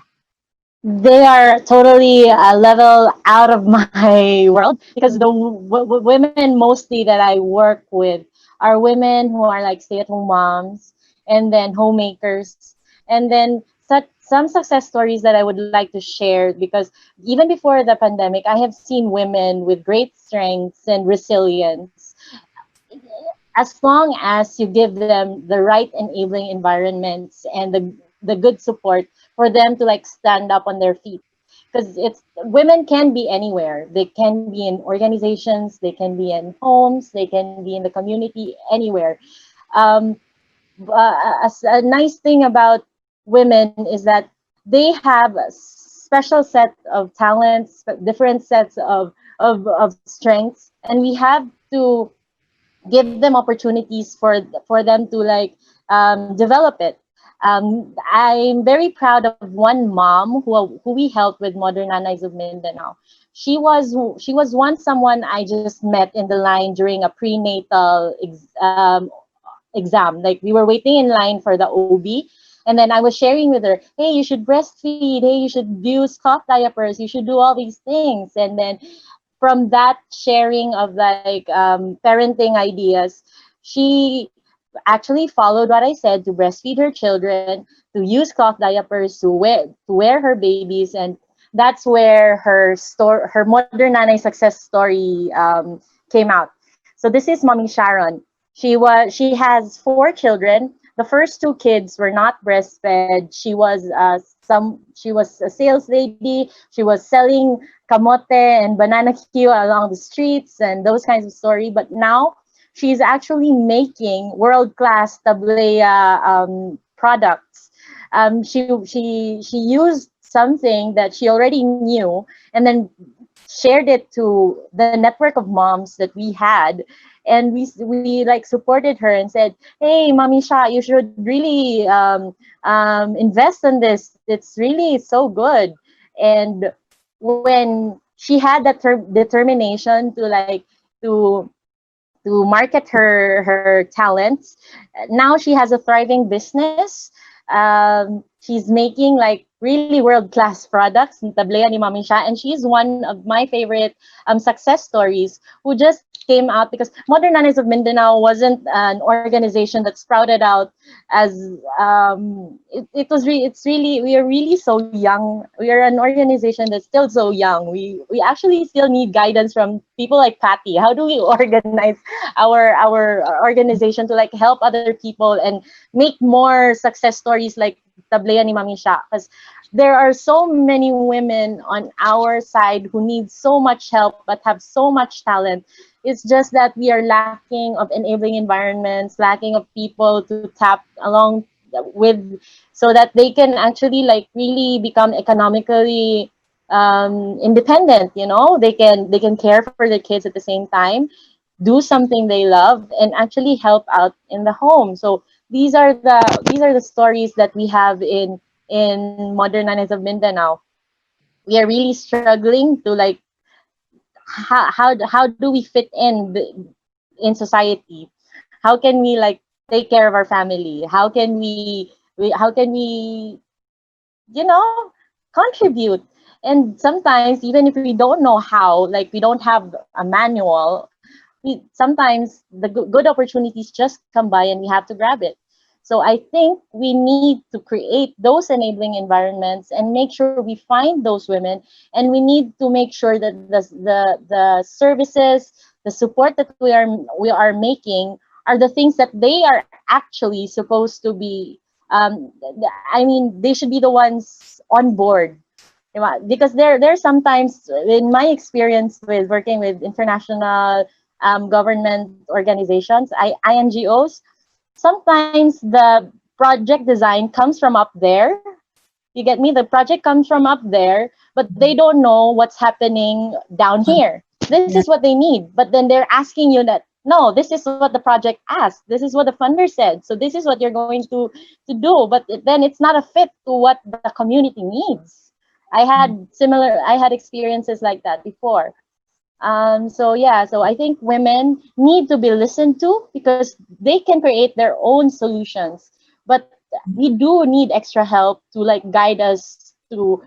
They are totally a level out of my world, because the women mostly that I work with are women who are like stay-at-home moms and then homemakers, and then some success stories that I would like to share, because even before the pandemic, I have seen women with great strengths and resilience. As long as you give them the right enabling environments and the good support for them to like stand up on their feet, because it's women can be anywhere. They can be in organizations, they can be in homes, they can be in the community, anywhere. um, a nice thing about women is that they have a special set of talents, different sets of strengths, and we have to give them opportunities for them to like develop it. I'm very proud of one mom who we helped with Modern Nanais of Mindanao. She was once someone I just met in the line during a prenatal exam. Like, we were waiting in line for the OB, and then I was sharing with her, hey, you should breastfeed, hey, you should use cloth diapers, you should do all these things. And then from that sharing of like parenting ideas, she actually followed what I said, to breastfeed her children, to use cloth diapers, to wear her babies, and that's where her Modern Nanay success story came out. So this is Mommy Sharon. She has 4 children. The first 2 kids were not breastfed. She was a sales lady. She was selling kamote and banana queue along the streets and those kinds of story. But now she's actually making world-class tablea products. She used something that she already knew, and then shared it to the network of moms that we had, and we like supported her and said, hey, Mommy Sha, you should really invest in this. It's really so good. And when she had that determination to market her talents, now she has a thriving business. She's making like really world-class products, tablea ni Mami Sha, and she's one of my favorite success stories, who just came out because Modern Nannies of Mindanao wasn't an organization that sprouted out as it's really, we are really so young. We are an organization that's still so young. We actually still need guidance from people like Patty. How do we organize our organization to like help other people and make more success stories like tableya ni Mami Sha, because there are so many women on our side who need so much help but have so much talent. It's just that we are lacking of enabling environments, lacking of people to tap along with, so that they can actually like really become economically independent. You know, they can care for their kids at the same time, do something they love, and actually help out in the home. So these are the stories that we have in Modern Nanas of Mindanao. We are really struggling to like how do we fit in society? How can we like take care of our family? How can we contribute? And sometimes even if we don't know how, like we don't have a manual, sometimes the good opportunities just come by and we have to grab it. So I think we need to create those enabling environments and make sure we find those women, and we need to make sure that the services, the support that we are making are the things that they are actually supposed to be. I mean, they should be the ones on board. Because there sometimes, in my experience with working with international government organizations, INGOs, sometimes the project design comes from up there. You get me? The project comes from up there, but they don't know what's happening down here. This is what they need, but then they're asking you that, no, this is what the project asked. This is what the funder said. So this is what you're going to do, but then it's not a fit to what the community needs. I had experiences like that before. So yeah, so I think women need to be listened to because they can create their own solutions, but we do need extra help to like guide us to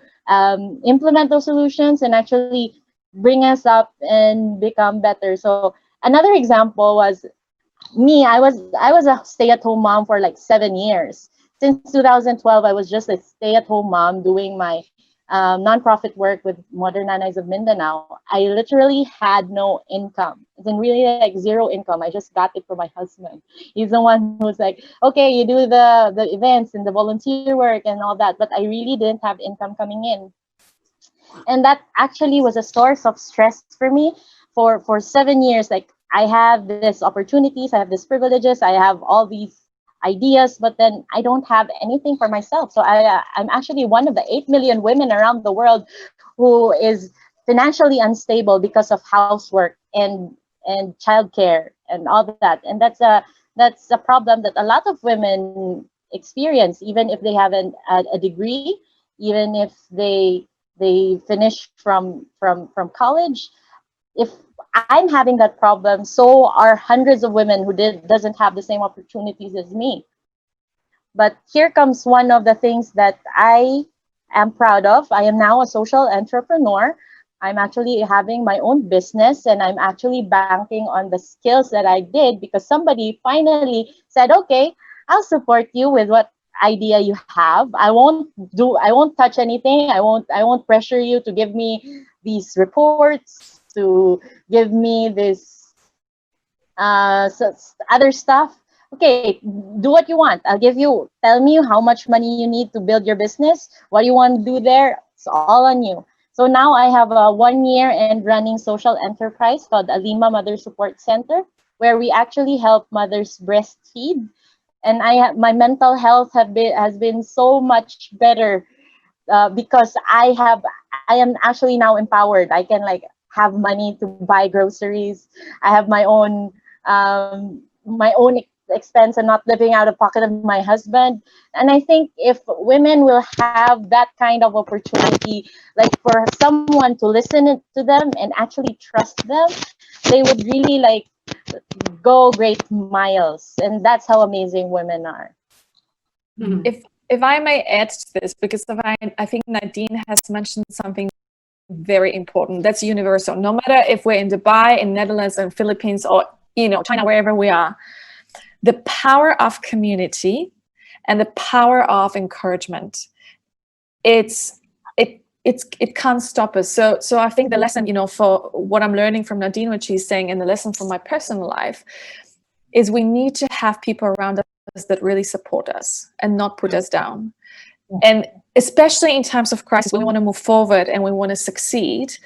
implement those solutions and actually bring us up and become better. So another example was me. I was a stay-at-home mom for like 7 years. Since 2012, I was just a stay-at-home mom doing my nonprofit work with Modern Nanas of Mindanao. I literally had no income. It's in really like zero income. I just got it from my husband. He's the one who's like, okay, you do the events and the volunteer work and all that, but I really didn't have income coming in. And that actually was a source of stress for me for 7 years. Like, I have this opportunities, I have these privileges, I have all these ideas, but then I don't have anything for myself. So I'm actually one of the 8 million women around the world who is financially unstable because of housework and childcare and all that. And that's a problem that a lot of women experience, even if they have a degree, even if they finish from college. If I'm having that problem, so are hundreds of women who doesn't have the same opportunities as me. But here comes one of the things that I am proud of. I am now a social entrepreneur. I'm actually having my own business, and I'm actually banking on the skills that I did because somebody finally said, okay, I'll support you with what idea you have. I won't touch anything. I won't pressure you to give me these reports, to give me this other stuff. Okay, do what you want. Tell me how much money you need to build your business. What do you want to do there? It's all on you. So now I have a 1 year and running social enterprise called Alima Mother Support Center, where we actually help mothers breastfeed. And my mental health has been so much better because I am actually now empowered. I can like have money to buy groceries. I have my own expense and not living out of pocket of my husband. And I think if women will have that kind of opportunity, like for someone to listen to them and actually trust them, they would really like go great miles. And that's how amazing women are. If I may add to this, because I think Nadine has mentioned something very important. That's universal. No matter if we're in Dubai, in Netherlands, in Philippines, or China, wherever we are, the power of community and the power of encouragement, it can't stop us. So I think the lesson, for what I'm learning from Nadine, what she's saying, and the lesson from my personal life, is we need to have people around us that really support us and not put us down. And especially in times of crisis, when we want to move forward and we want to succeed,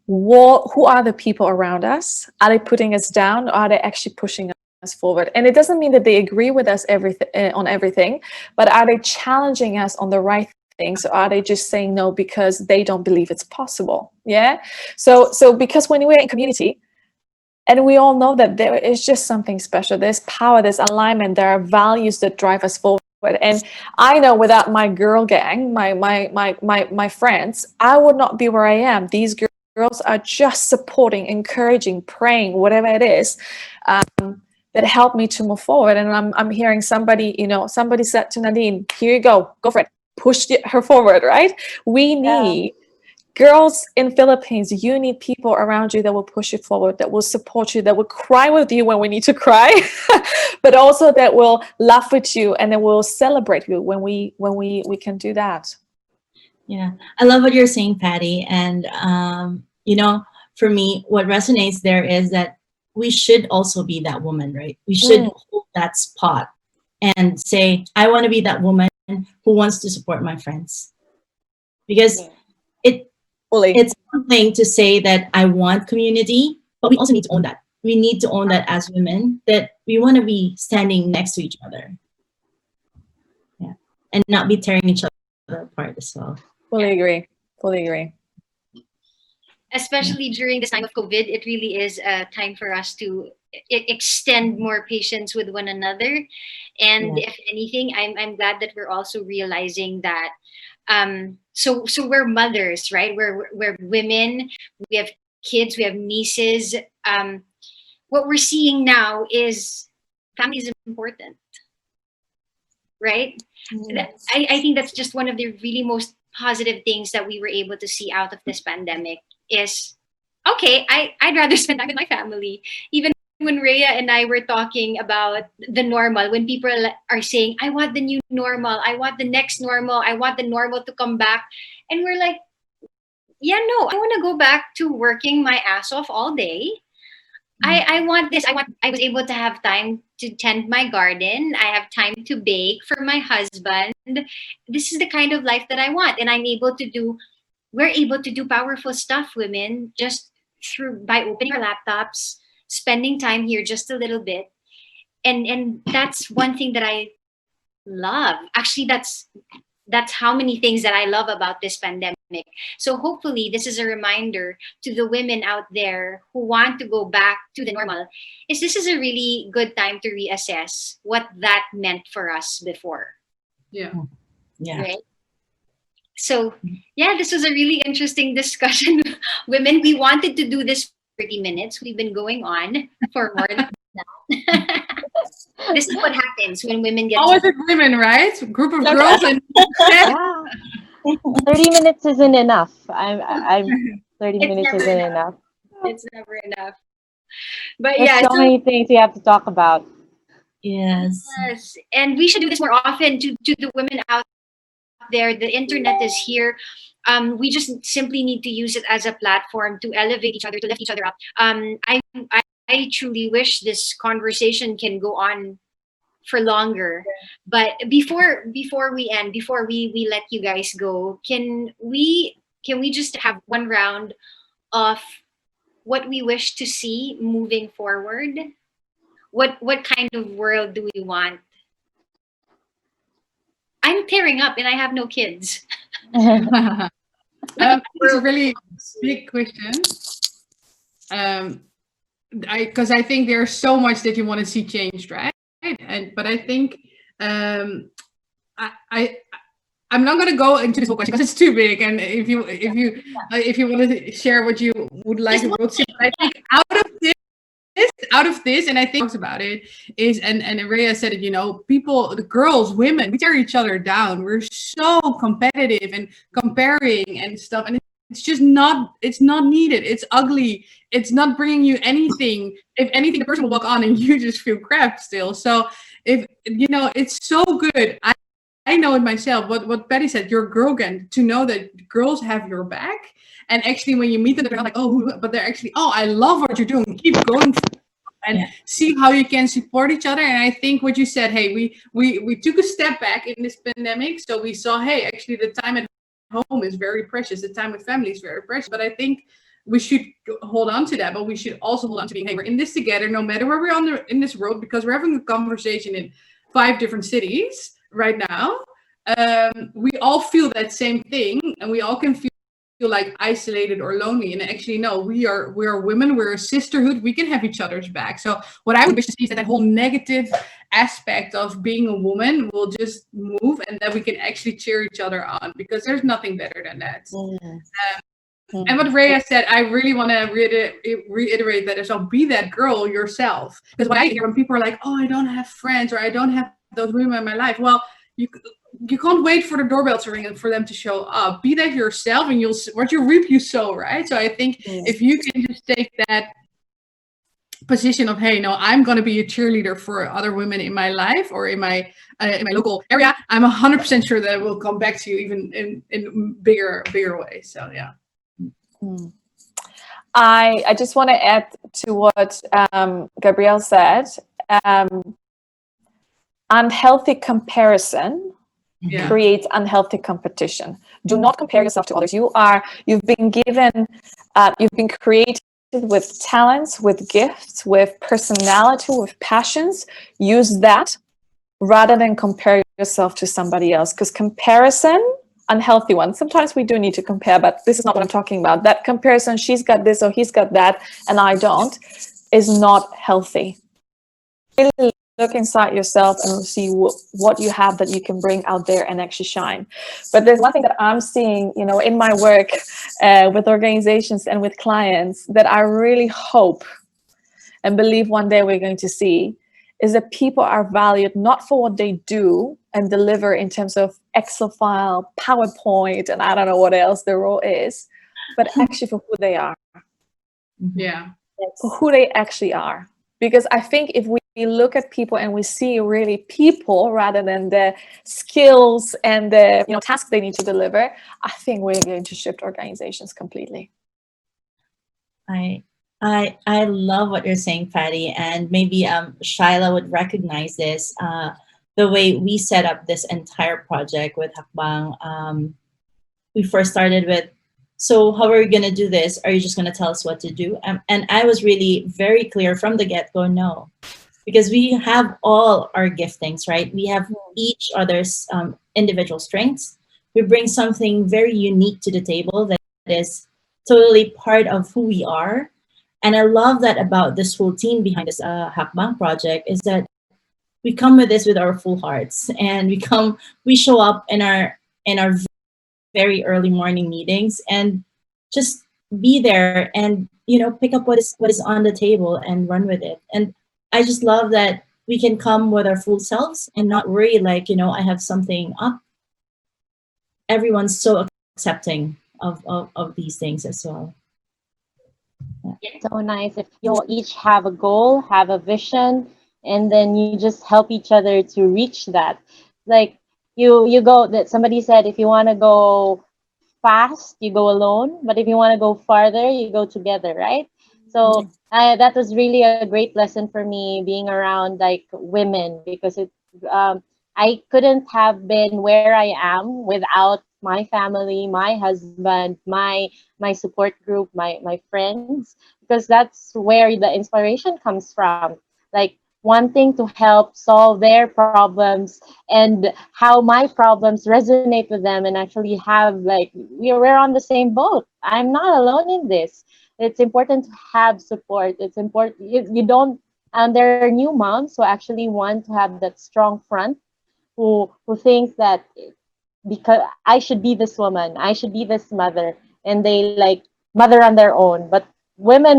who are the people around us? Are they putting us down, or are they actually pushing us forward? And it doesn't mean that they agree with us on everything, but are they challenging us on the right things, or are they just saying no because they don't believe it's possible? Yeah. So because when we're in community, and we all know that there is just something special. There's power, there's alignment, there are values that drive us forward. And I know without my girl gang, my friends, I would not be where I am. These girls are just supporting, encouraging, praying, whatever it is, that helped me to move forward. And I'm hearing somebody said to Nadine, here you go for it. Push her forward, right? We need girls in Philippines, you need people around you that will push you forward, that will support you, that will cry with you when we need to cry, but also that will laugh with you and that will celebrate you when we can do that. Yeah, I love what you're saying, Patty. And for me, what resonates there is that we should also be that woman, right? We should hold that spot and say, I want to be that woman who wants to support my friends, because it's one thing to say that I want community, but we also need to own that. We need to own that as women, that we want to be standing next to each other. Yeah. And not be tearing each other apart as well. Fully agree. Especially during this time of COVID, it really is a time for us to extend more patience with one another. And if anything, I'm glad that we're also realizing that so we're mothers, right? We're women, we have kids, we have nieces. What we're seeing now is family is important, right? Yes. I think that's just one of the really most positive things that we were able to see out of this pandemic is, okay, I'd rather spend time with my family. Even when Rhea and I were talking about the normal, when people are saying, I want the new normal, I want the next normal, I want the normal to come back. And we're like, yeah, no, I want to go back to working my ass off all day. I want this. I was able to have time to tend my garden. I have time to bake for my husband. This is the kind of life that I want. And we're able to do powerful stuff, women, just by opening our laptops, spending time here just a little bit. And that's one thing that I love. Actually, that's how many things that I love about this pandemic. So hopefully this is a reminder to the women out there who want to go back to the normal, this is a really good time to reassess what that meant for us before. Yeah. Right? So yeah, this was a really interesting discussion. Women, we wanted to do this for 30 minutes. We've been going on for more than that. This is what happens when women get always with women, right? Group of girls and 30 minutes isn't enough. I'm 30 minutes isn't enough. It's never enough. But There's so many things we have to talk about. Yes. And we should do this more often to the women out there. The internet is here. We just simply need to use it as a platform to elevate each other, to lift each other up. I truly wish this conversation can go on for longer. But before we end, before we let you guys go, can we just have one round of what we wish to see moving forward? What kind of world do we want? I'm tearing up and I have no kids. It's a really big question. Because I think there's so much that you want to see changed, right? But I think I'm not going to go into this whole question because it's too big. And if you want to share what you would like to see, but I think out of this, and I think talks about it is, and Rhea said it, people, the girls, women, we tear each other down. We're so competitive and comparing and stuff, and it's just it's not needed. It's ugly. It's not bringing you anything. If anything, the person will walk on and you just feel crap still. So if, it's so good. I know it myself, what Patty said, your girl gang, to know that girls have your back. And actually when you meet them, they're not like, oh, but they're actually, oh, I love what you're doing. Keep going. and Yeah. see how you can support each other. And I think what you said, hey, we took a step back in this pandemic, so we saw, hey, actually the time at home is very precious, the time with family is very precious. But I think we should hold on to that, but we should also hold on to being, hey, we're in this together, no matter where we're in this world, because we're having a conversation in 5 different cities right now. We all feel that same thing, and we all can feel like isolated or lonely. And actually, no, we are women, we're a sisterhood, we can have each other's back. So what I would wish to see is that whole negative aspect of being a woman will just move, and that we can actually cheer each other on, because there's nothing better than that. And what Rhea said, I really want to reiterate that as well. Be that girl yourself. Because what I hear when people are like, oh, I don't have friends, or I don't have those women in my life. Well, you can't wait for the doorbell to ring and for them to show up. Be that yourself, and what you reap, you sow, right? So I think if you can just take that position of, hey, no, I'm going to be a cheerleader for other women in my life or in my local area, I'm 100% sure that it will come back to you even in bigger ways. So yeah. I just want to add to what Gabrielle said. Unhealthy comparison creates unhealthy competition. Do not compare yourself to others. You've been created with talents, with gifts, with personality, with passions. Use that rather than compare yourself to somebody else, because comparison, unhealthy one. Sometimes we do need to compare, but this is not what I'm talking about. That comparison, she's got this or he's got that and I don't, is not healthy. Really look inside yourself and see what you have that you can bring out there and actually shine. But there's one thing that I'm seeing, in my work with organizations and with clients, that I really hope and believe one day we're going to see, is that people are valued not for what they do and deliver in terms of Excel file, PowerPoint, and I don't know what else their role is, but actually for who they are. Yeah. For who they actually are. Because I think if we look at people and we see really people rather than the skills and the tasks they need to deliver, I think we're going to shift organizations completely. I love what you're saying, Patty, and maybe Shyla would recognize this. The way we set up this entire project with Hakbang, we first started with, so how are we going to do this? Are you just going to tell us what to do? And I was really very clear from the get-go, no. Because we have all our giftings, right? We have each other's individual strengths. We bring something very unique to the table that is totally part of who we are. And I love that about this whole team behind this Hakbang project, is that we come with this with our full hearts, and we show up in our very early morning meetings and just be there and pick up what is on the table and run with it. And I just love that we can come with our full selves and not worry like, I have something up. Everyone's so accepting of these things as well. It's so nice if you each have a goal, have a vision, and then you just help each other to reach that. Like you go, that somebody said, if you want to go fast, you go alone, but if you want to go farther, you go together, right? So that was really a great lesson for me, being around like women, because I couldn't have been where I am without my family, my husband, my support group, my friends, because that's where the inspiration comes from. Like wanting to help solve their problems and how my problems resonate with them, and actually have like we're on the same boat. I'm not alone in this. It's important to have support. It's important you don't, and there are new moms who actually want to have that strong front, who think that because I should be this woman, I should be this mother, and they like mother on their own. But humans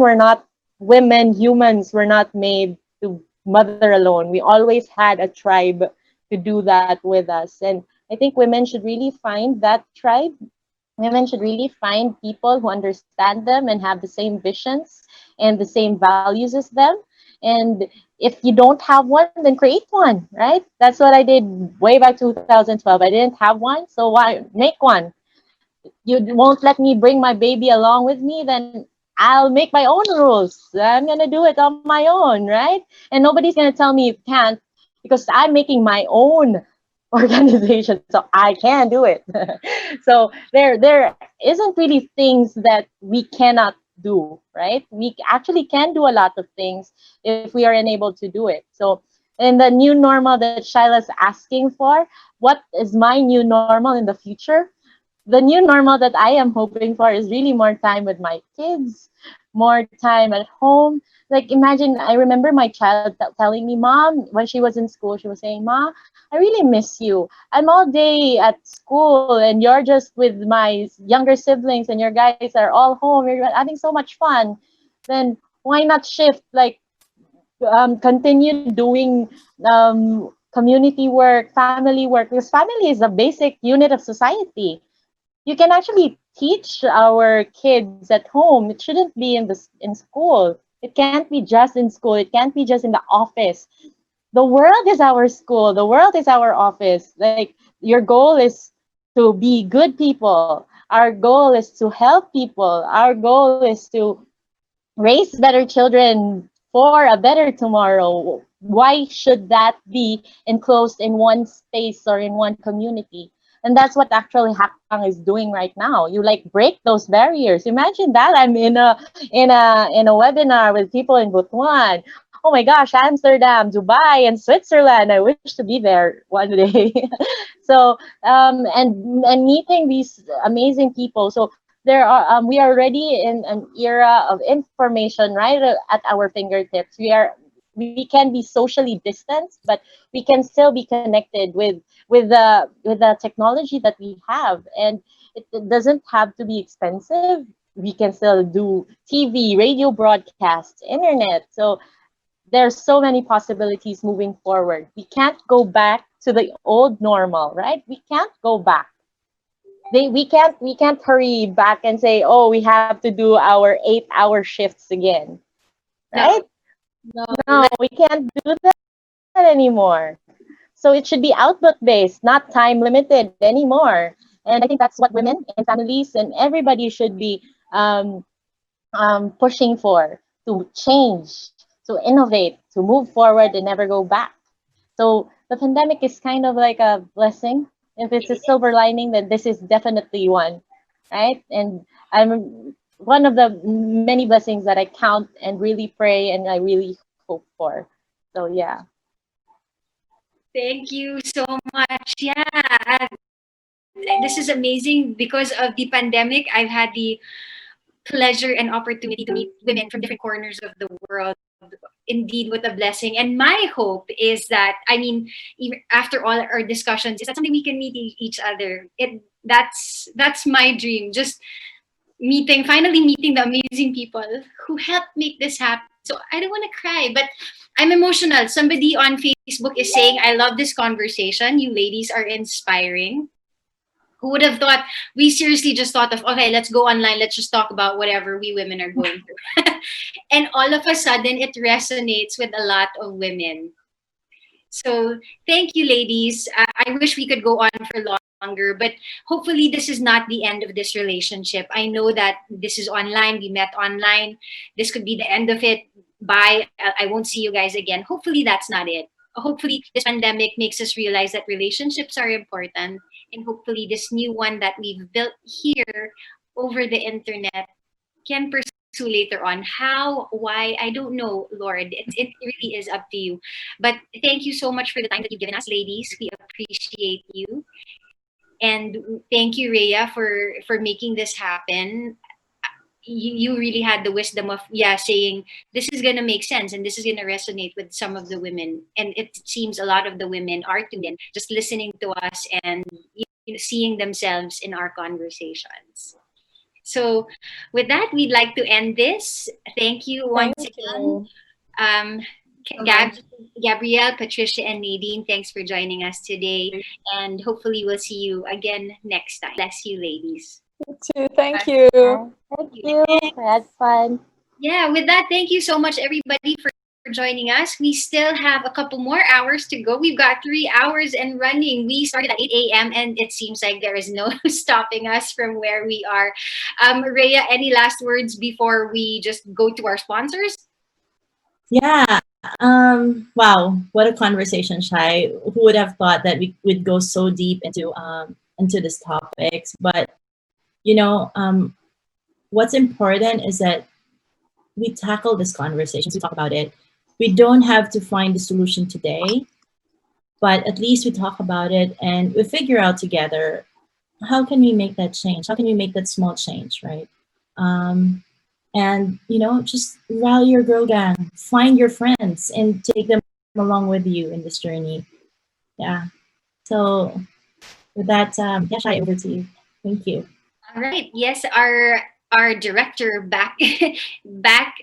were not made to mother alone. We always had a tribe to do that with us. And I think women should really find that tribe. Women should really find people who understand them and have the same visions and the same values as them. And if you don't have one, then create one, right? That's what I did way back 2012. I didn't have one, so why make one? You won't let me bring my baby along with me, then I'll make my own rules. I'm gonna do it on my own, right? And nobody's gonna tell me you can't because I'm making my own organization, so I can do it. So there isn't really things that we cannot do, right? We actually can do a lot of things if we are unable to do it. So in the new normal that Shila's asking for, what is my new normal in the future? The new normal that I am hoping for is really more time with my kids, more time at home. Like imagine, I remember my child telling me, Mom, when she was in school, she was saying, Ma, I really miss you. I'm all day at school and you're just with my younger siblings and your guys are all home. You're having so much fun. Then why not shift, like continue doing community work, family work, because family is a basic unit of society. You can actually teach our kids at home. It shouldn't be in school. It can't be just in school. It can't be just in the office. The world is our school. The world is our office. Like your goal is to be good people. Our goal is to help people. Our goal is to raise better children for a better tomorrow. Why should that be enclosed in one space or in one community? And that's what actually Hakbang is doing right now. You like break those barriers. Imagine that I'm in a webinar with people in Butuan. Oh my gosh, Amsterdam, Dubai, and Switzerland. I wish to be there one day. So and meeting these amazing people. So there are we are already in an era of information right at our fingertips. We can be socially distanced, but we can still be connected with the technology that we have, and it doesn't have to be expensive. We can still do TV, radio broadcasts, internet. So there's so many possibilities moving forward. We can't go back to the old normal, right? We can't go back. We can't hurry back and say, oh, we have to do our 8-hour shifts again, right? No, no. No, we can't do that anymore. So it should be output based, not time limited anymore. And I think that's what women and families and everybody should be um, pushing for, to change, to innovate, to move forward and never go back. So the pandemic is kind of like a blessing. If it's a silver lining, then this is definitely one, right? And I'm one of the many blessings that I count and really pray and I really hope for. So yeah. Thank you so much. Yeah, this is amazing. Because of the pandemic, I've had the pleasure and opportunity to meet women from different corners of the world. Indeed, what a blessing. And my hope is that, I mean, even after all our discussions, is that someday we can meet each other. That's my dream. Just finally meeting the amazing people who helped make this happen. So I don't want to cry, but I'm emotional. Somebody on Facebook is saying, I love this conversation. You ladies are inspiring. Who would have thought? We seriously just thought of, okay, let's go online, let's just talk about whatever we women are going through. And all of a sudden it resonates with a lot of women. So thank you, ladies. I wish we could go on for longer, but hopefully this is not the end of this relationship. I know that this is online, we met online. This could be the end of it. Bye, I won't see you guys again. Hopefully that's not it. Hopefully this pandemic makes us realize that relationships are important, and hopefully this new one that we've built here over the internet can pursue later on. How, why, I don't know, Lord. It really is up to you. But thank you so much for the time that you've given us, ladies. We appreciate you. And thank you, Rhea, for making this happen. You really had the wisdom of saying this is gonna make sense and this is gonna resonate with some of the women, and it seems a lot of the women are tuned in, just listening to us and seeing themselves in our conversations. So with that, we'd like to end this. Thank you once Thank again. you. Um, Gabrielle, Patricia, and Nadine, thanks for joining us today. And hopefully we'll see you again next time. Bless you, ladies. You too. Thank you. Thank you. I had fun. Yeah, with that, thank you so much, everybody, for joining us. We still have a couple more hours to go. We've got 3 hours and running. We started at 8 a.m. and it seems like there is no stopping us from where we are. Rhea, any last words before we just go to our sponsors? Yeah. Wow, what a conversation, Shai. Who would have thought that we would go so deep into this topics? But you know, what's important is that we tackle these conversations, we talk about it. We don't have to find the solution today, but at least we talk about it and we figure out together how can we make that change? How can we make that small change, right? And you know, just rally your girl gang, find your friends, and take them along with you in this journey. Yeah. So with that, yeah, Shai, over to you. Thank you. All right. Yes, our director back back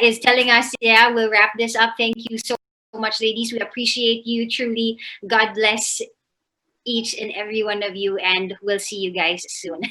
is telling us, yeah, we'll wrap this up. Thank you so much, ladies. We appreciate you truly. God bless each and every one of you, and we'll see you guys soon.